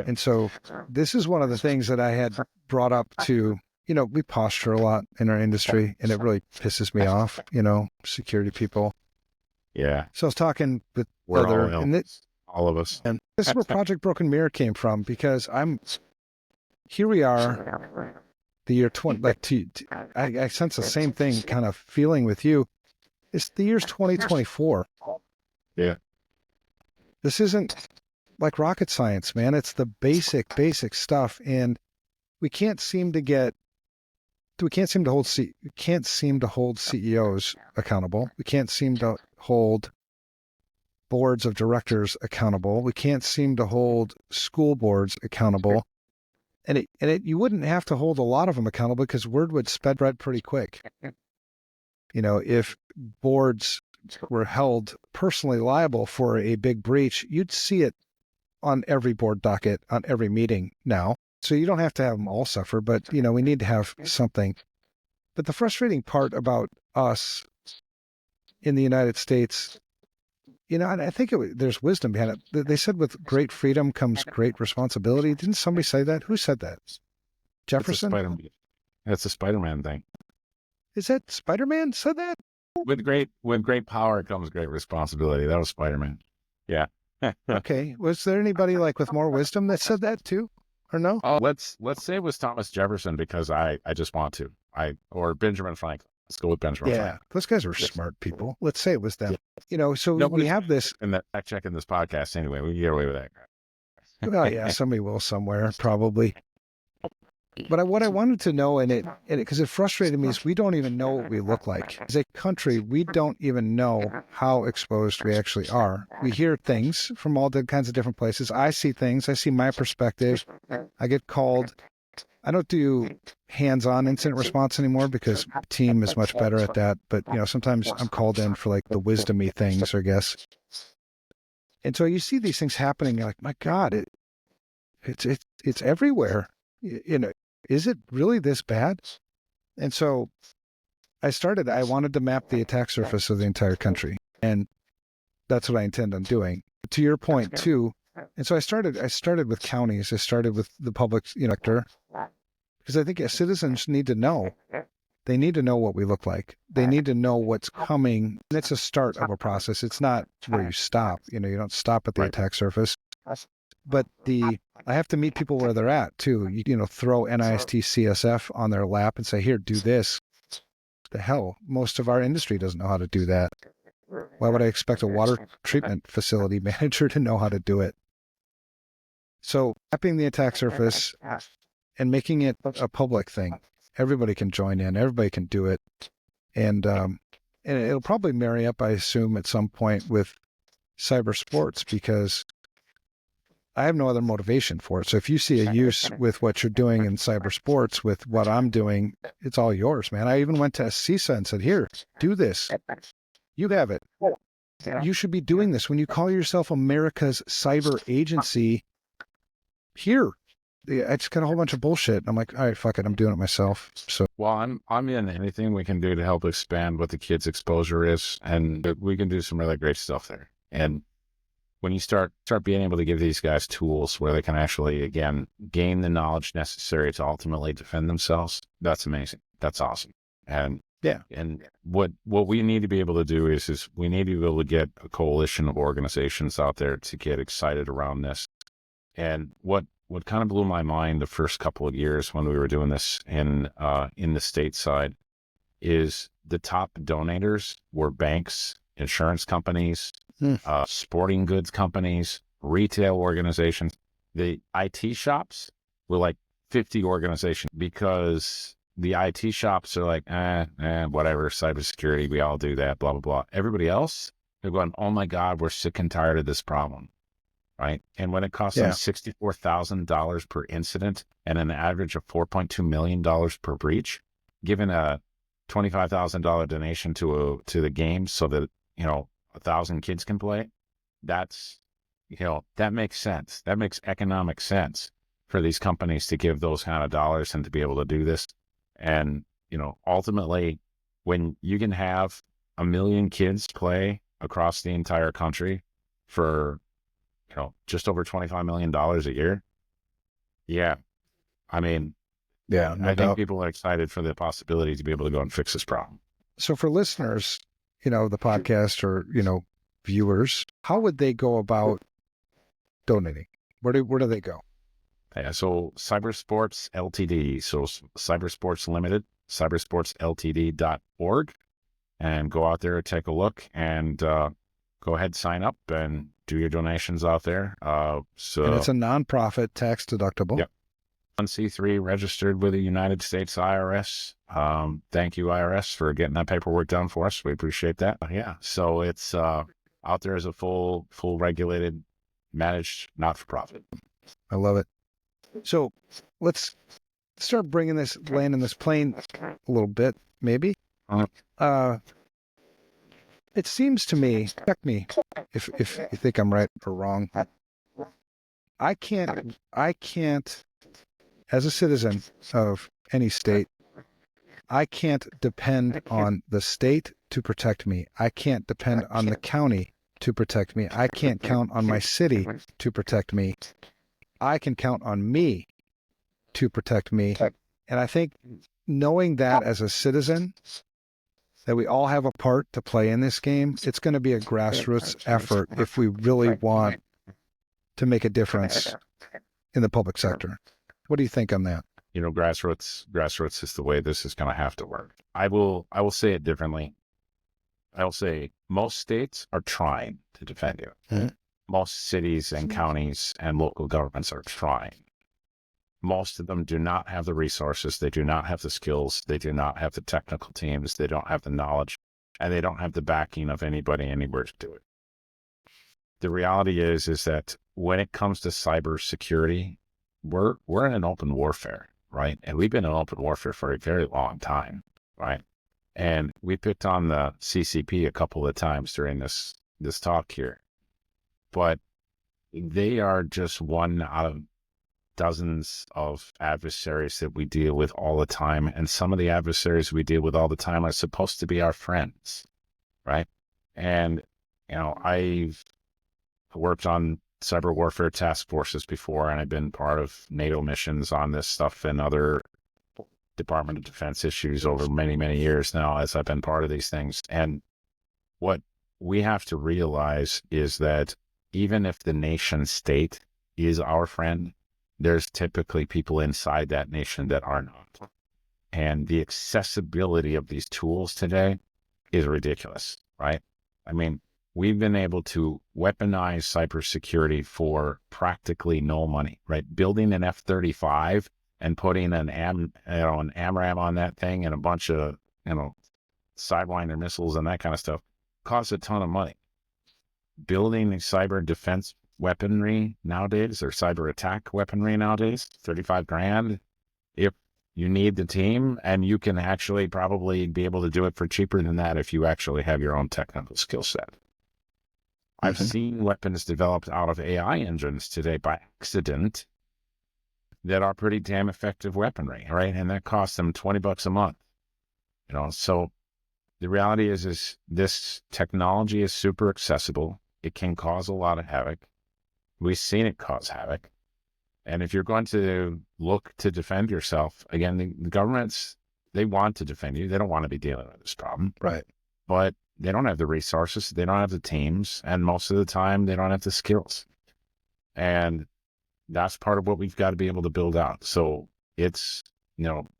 And so this is one of the things that I had brought up to, we posture a lot in our industry and it really pisses me off, security people. Yeah. So I was talking with all of us. And this is where Project Broken Mirror came from, because here we are, the year 20, I sense the same thing kind of feeling with you. It's the year's 2024. Yeah. This isn't like rocket science, man. It's the basic stuff. And we can't seem to hold CEOs accountable. We can't seem to hold boards of directors accountable. We can't seem to hold school boards accountable. And you wouldn't have to hold a lot of them accountable because word would spread pretty quick. If boards were held personally liable for a big breach, you'd see it on every board docket, on every meeting now. So you don't have to have them all suffer, but, we need to have something. But the frustrating part about us in the United States, and I think there's wisdom behind it. They said with great freedom comes great responsibility. Didn't somebody say that? Who said that? Jefferson? That's a Spider-Man thing. Is that Spider-Man said that? With great power comes great responsibility. That was Spider-Man. Yeah. Okay. Was there anybody with more wisdom that said that too? Or no? Let's say it was Thomas Jefferson because I just want to. Or Benjamin Franklin. Let's go with Benjamin Franklin. Yeah, those guys were smart people. Let's say it was them. So we have this. And that fact checking this podcast anyway. We can get away with that. Well, yeah, somebody will somewhere probably. But what I wanted to know because it frustrated me, is we don't even know what we look like. As a country, we don't even know how exposed we actually are. We hear things from all kinds of different places. I see things. I see my perspective. I get called. I don't do hands-on incident response anymore because my team is much better at that. But, sometimes I'm called in for the wisdom-y things, I guess. And so you see these things happening. You're like, my God, it's everywhere. Is it really this bad? And so I wanted to map the attack surface of the entire country. And that's what I intend on doing. To your point too. And so I started with counties. I started with the public sector, because I think citizens need to know. They need to know what we look like. They need to know what's coming. And it's a start of a process. It's not where you stop. You don't stop at the attack surface. but I have to meet people where they're at too. Throw NIST CSF on their lap and say, here, do this. The hell, most of our industry doesn't know how to do that. Why would I expect a water treatment facility manager to know how to do it? So mapping the attack surface and making it a public thing. Everybody can join in. Everybody can do it. And it'll probably marry up, I assume, at some point with cyber sports, because I have no other motivation for it. So if you see a use with what you're doing in cyber sports with what I'm doing, it's all yours, man. I even went to CISA and said, here, do this. You have it. You should be doing this. When you call yourself America's cyber agency, here. I just got a whole bunch of bullshit. I'm like, all right, fuck it. I'm doing it myself. So, well, I'm in anything we can do to help expand what the kids' exposure is, and we can do some really great stuff there. And when you start being able to give these guys tools where they can actually, again, gain the knowledge necessary to ultimately defend themselves, that's amazing. That's awesome. And yeah. And what we need to be able to do is we need to be able to get a coalition of organizations out there to get excited around this. And what kind of blew my mind the first couple of years when we were doing this in the state side is the top donators were banks, insurance companies, sporting goods companies, retail organizations. The IT shops were like 50 organizations, because the IT shops are like, whatever, cybersecurity, we all do that, blah, blah, blah. Everybody else, they're going, oh my God, we're sick and tired of this problem, right? And when it costs them $64,000 per incident and an average of $4.2 million per breach, given a $25,000 donation to the game so that, 1,000 kids can play, that's, that makes sense. That makes economic sense for these companies to give those kind of dollars and to be able to do this. And, ultimately, when you can have 1 million kids play across the entire country for, just over $25 million a year. Yeah. I mean, yeah, I think people are excited for the possibility to be able to go and fix this problem. So for listeners, the podcast or, viewers, how would they go about donating? Where do they go? Yeah, so Cybersports Ltd. So Cybersports Limited, cybersportsltd.org, and go out there, take a look, and go ahead, sign up and do your donations out there. And it's a nonprofit, tax deductible. Yep. C3 registered with the United States IRS. Thank you, IRS, for getting that paperwork done for us. We appreciate that. Yeah. So it's out there as a full regulated, managed, not-for-profit. I love it. So let's start landing this plane a little bit, maybe. It seems to me, check me if you think I'm right or wrong. I can't, as a citizen of any state, I can't depend on the state to protect me. I can't depend on the county to protect me. I can't count on my city to protect me. I can count on me to protect me. And I think knowing that as a citizen, that we all have a part to play in this game, it's going to be a grassroots effort if we really want to make a difference in the public sector. What do you think on that? Grassroots is the way this is going to have to work. I will say it differently. I will say most states are trying to defend you. Mm-hmm. Most cities and counties and local governments are trying. Most of them do not have the resources. They do not have the skills. They do not have the technical teams. They don't have the knowledge, and they don't have the backing of anybody anywhere to do it. The reality is that when it comes to cybersecurity, we're in an open warfare, right? And we've been in open warfare for a very long time, right? And we picked on the CCP a couple of times during this talk here, but they are just one out of dozens of adversaries that we deal with all the time. And some of the adversaries we deal with all the time are supposed to be our friends, right? And, I've worked on cyber warfare task forces before, and I've been part of NATO missions on this stuff and other Department of Defense issues over many, many years now as I've been part of these things. And what we have to realize is that even if the nation state is our friend, there's typically people inside that nation that are not. And the accessibility of these tools today is ridiculous, right? I mean, we've been able to weaponize cybersecurity for practically no money, right? Building an F-35 and putting an AMRAAM on that thing and a bunch of, Sidewinder missiles and that kind of stuff costs a ton of money. Building cyber defense weaponry nowadays, or cyber attack weaponry nowadays, 35 grand. If you need the team, and you can actually probably be able to do it for cheaper than that if you actually have your own technical skill set. I've seen weapons developed out of AI engines today by accident that are pretty damn effective weaponry, right? And that costs them $20 a month. So the reality is this technology is super accessible. It can cause a lot of havoc. We've seen it cause havoc. And if you're going to look to defend yourself, again, the governments, they want to defend you. They don't want to be dealing with this problem. Right. But they don't have the resources. They don't have the teams. And most of the time, they don't have the skills. And that's part of what we've got to be able to build out. So it's,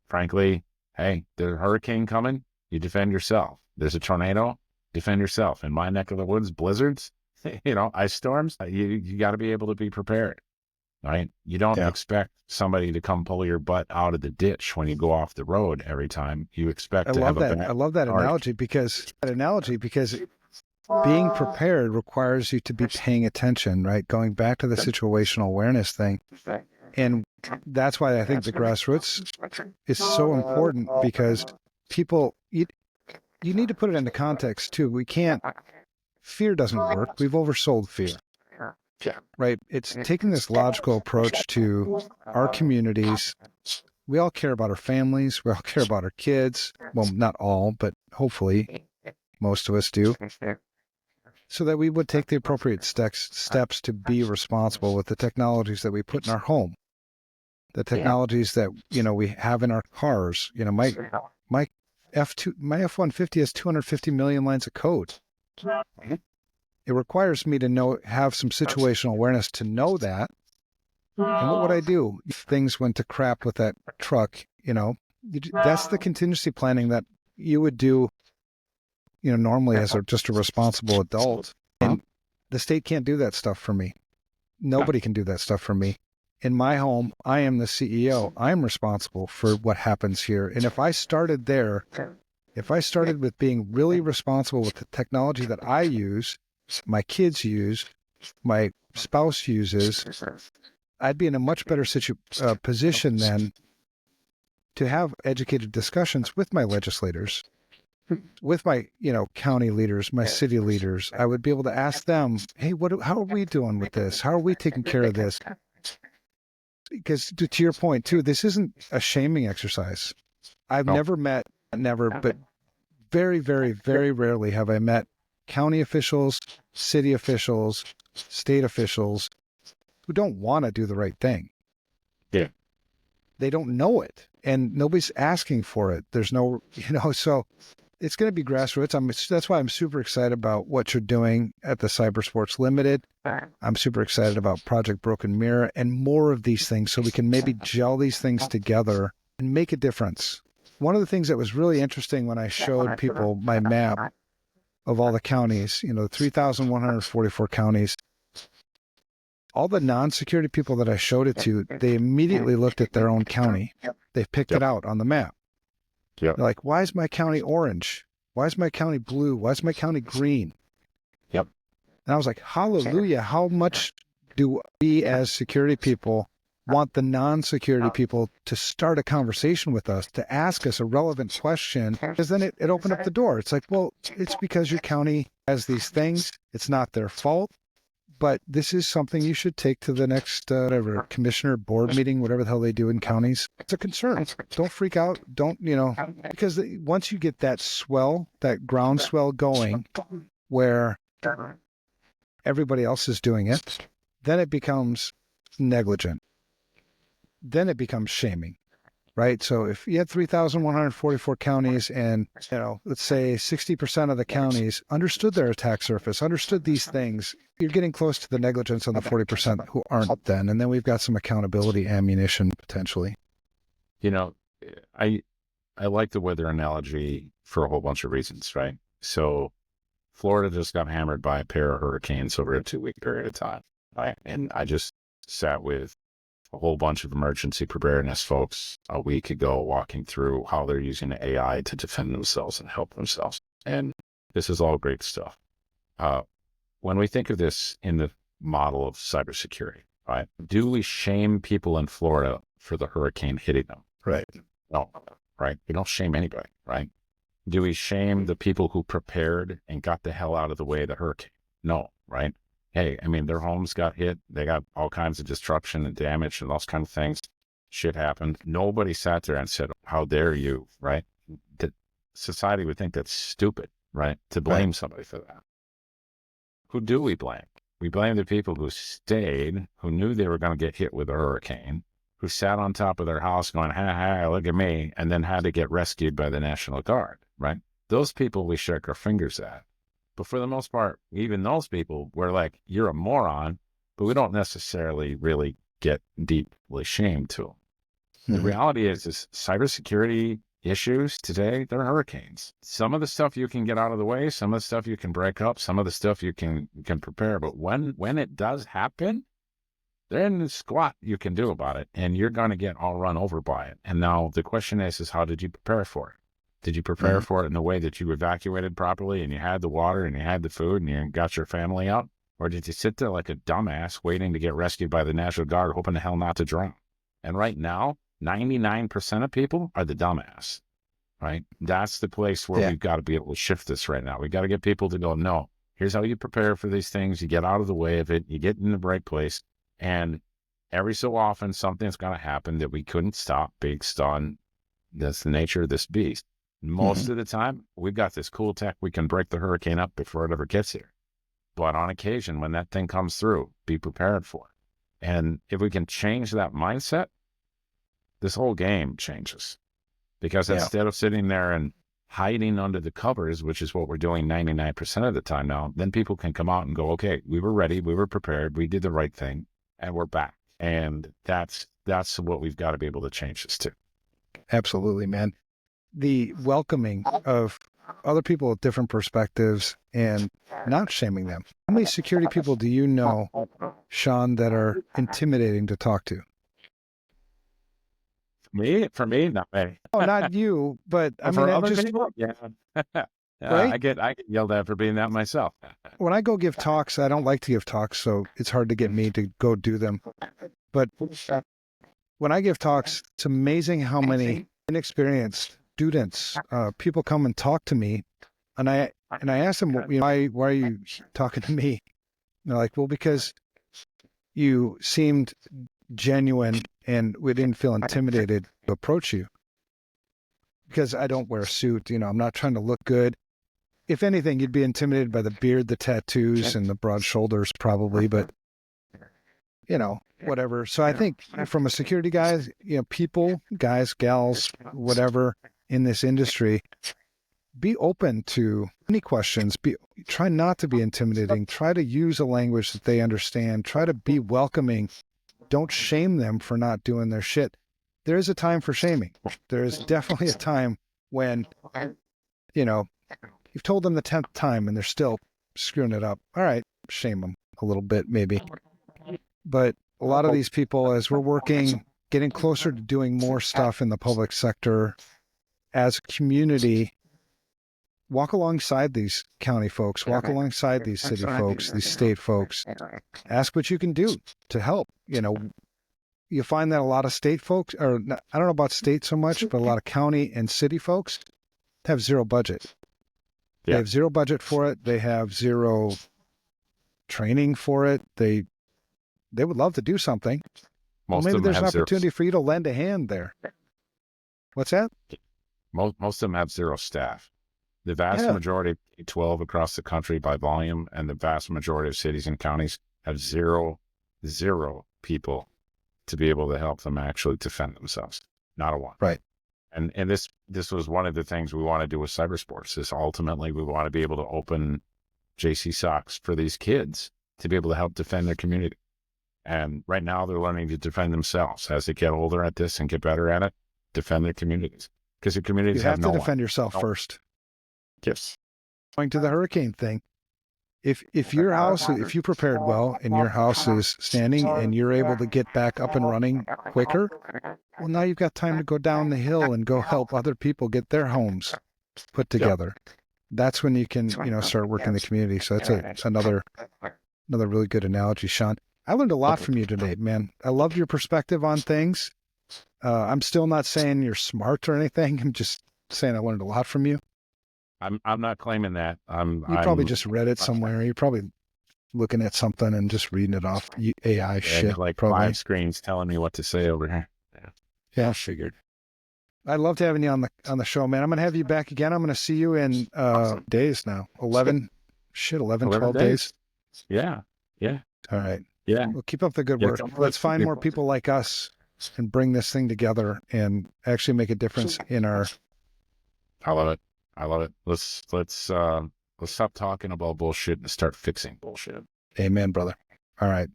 frankly, hey, there's a hurricane coming, you defend yourself. There's a tornado, defend yourself. In my neck of the woods, blizzards, ice storms, you got to be able to be prepared. Right? You don't expect somebody to come pull your butt out of the ditch when you go off the road every time. You expect to have I love that analogy because being prepared requires you to be paying attention, right? Going back to the situational awareness thing. And that's why I think the grassroots is so important, because people, you need to put it into context too. Fear doesn't work. We've oversold fear. Right. It's taking this logical approach to our communities. We all care about our families. We all care about our kids. Well, not all, but hopefully most of us do. So that we would take the appropriate steps to be responsible with the technologies that we put in our home, the technologies that, we have in our cars. My F-150 has 250 million lines of code. It requires me to have some situational awareness to know that. And what would I do if things went to crap with that truck? That's the contingency planning that you would do, normally as just a responsible adult. And the state can't do that stuff for me. Nobody can do that stuff for me. In my home, I am the CEO. I'm responsible for what happens here. And if I started with being really responsible with the technology that I use, my kids use, my spouse uses, I'd be in a much better position then to have educated discussions with my legislators, with my, county leaders, my city leaders. I would be able to ask them, hey, how are we doing with this? How are we taking care of this? Because to your point too, this isn't a shaming exercise. I've never, but very, very, very rarely have I met county officials, city officials, state officials who don't want to do the right thing. Yeah. They don't know it, and nobody's asking for it. There's no, so it's going to be grassroots. That's why I'm super excited about what you're doing at the Cybersports Limited. I'm super excited about Project Broken Mirror and more of these things, so we can maybe gel these things together and make a difference. One of the things that was really interesting when I showed people my map of all the counties, 3,144 counties, all the non-security people that I showed it to, they immediately looked at their own county. They picked it out on the map. They're like, why is my county orange? Why is my county blue? Why is my county green? And I was like, hallelujah, how much do we as security people want the non-security people to start a conversation with us, to ask us a relevant question, because then it opened up the door. It's like, well, it's because your county has these things. It's not their fault, but this is something you should take to the next commissioner board meeting, whatever the hell they do in counties. It's a concern. Don't freak out. Don't, because once you get that groundswell going where everybody else is doing it, then it becomes negligent. Then it becomes shaming, right? So if you had 3,144 counties and, let's say 60% of the counties understood their attack surface, understood these things, you're getting close to the negligence on the 40% who aren't then. And then we've got some accountability ammunition potentially. I like the weather analogy for a whole bunch of reasons, right? So Florida just got hammered by a pair of hurricanes over a 2-week period of time, right? And I just sat with a whole bunch of emergency preparedness folks a week ago, walking through how they're using AI to defend themselves and help themselves. And this is all great stuff. When we think of this in the model of cybersecurity, right? Do we shame people in Florida for the hurricane hitting them? Right. No, right? We don't shame anybody, right? Do we shame the people who prepared and got the hell out of the way of the hurricane? No, right? Hey, I mean, their homes got hit. They got all kinds of destruction and damage and those kind of things. Shit happened. Nobody sat there and said, how dare you, right? That society would think that's stupid, right? To blame somebody for that. Who do we blame? We blame the people who stayed, who knew they were going to get hit with a hurricane, who sat on top of their house going, ha, ha, look at me, and then had to get rescued by the National Guard, right? Those people we shake our fingers at. But for the most part, even those people, we're like, you're a moron, but we don't necessarily really get deeply shamed to them. Mm-hmm. The reality is cybersecurity issues today, they're hurricanes. Some of the stuff you can get out of the way, some of the stuff you can break up, some of the stuff you can prepare. But when it does happen, then the squat you can do about it, and you're going to get all run over by it. And now the question is how did you prepare for it? Did you prepare for it in a way that you evacuated properly and you had the water and you had the food and you got your family out? Or did you sit there like a dumbass waiting to get rescued by the National Guard, hoping the hell not to drown? And right now, 99% of people are the dumbass, right? That's the place where we've got to be able to shift this right now. We've got to get people to go, no, here's how you prepare for these things. You get out of the way of it. You get in the right place. And every so often, something's going to happen that we couldn't stop based on that's the nature of this beast. Most of the time, we've got this cool tech. We can break the hurricane up before it ever gets here. But on occasion, when that thing comes through, be prepared for it. And if we can change that mindset, this whole game changes. Because instead of sitting there and hiding under the covers, which is what we're doing 99% of the time now, then people can come out and go, okay, we were ready, we were prepared, we did the right thing, and we're back. And that's what we've got to be able to change this to. Absolutely, man. The welcoming of other people with different perspectives and not shaming them. How many security people do you know, Shawn, that are intimidating to talk to? For me, not many. Oh, not you, but I for mean, other just people, yeah. Right? I get yelled at for being that myself. When I go give talks, I don't like to give talks, so it's hard to get me to go do them. But when I give talks, it's amazing how many inexperienced students, people come and talk to me, and I ask them, why are you talking to me? And they're like, well, because you seemed genuine and we didn't feel intimidated to approach you. Because I don't wear a suit, I'm not trying to look good. If anything, you'd be intimidated by the beard, the tattoos, and the broad shoulders probably, but whatever. So I think from a security guy, people, guys, gals, whatever in this industry, be open to any questions. Try not to be intimidating. Try to use a language that they understand. Try to be welcoming. Don't shame them for not doing their shit. There is a time for shaming. There is definitely a time when, you've told them the 10th time and they're still screwing it up. All right, shame them a little bit maybe. But a lot of these people, as we're getting closer to doing more stuff in the public sector as a community, walk alongside these county folks, walk alongside these city folks, these state folks, ask what you can do to help. You find that a lot of state folks, or I don't know about state so much, but a lot of county and city folks have zero budget. They have zero budget for it. They have zero training for it. They would love to do something. Maybe there's an opportunity for you to lend a hand there. What's that? Most of them have zero staff. The vast majority, 12 across the country by volume, and the vast majority of cities and counties have zero people to be able to help them actually defend themselves. not a one. Right. And this was one of the things we want to do with cybersports is ultimately we want to be able to open JC socks for these kids to be able to help defend their community. And right now they're learning to defend themselves as they get older at this and get better at it, defend their communities. Because the communities You have no to defend one. yourself first. Yes. Going to the hurricane thing. If your house, if you prepared well and your house is standing and you're able to get back up and running quicker, well, now you've got time to go down the hill and go help other people get their homes put together. That's when you can, start working the community. So that's another really good analogy, Shawn. I learned a lot from you today, man. I loved your perspective on things. I'm still not saying you're smart or anything. I'm just saying I learned a lot from you. I'm not claiming that. You probably just read it somewhere. You're probably looking at something and just reading it off AI shit. Like probably. 5 screens telling me what to say over here. Yeah, I figured. I loved having you on the show, man. I'm gonna have you back again. I'm gonna see you in days now. 11, 12 days. Yeah. All right. Yeah. Well, keep up the good work. Let's find more people like us and bring this thing together and actually make a difference in our. I love it. Let's stop talking about bullshit and start fixing bullshit. Amen, brother. All right.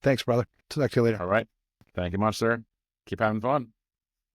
Thanks, brother. Talk to you later. All right. Thank you much, sir. Keep having fun.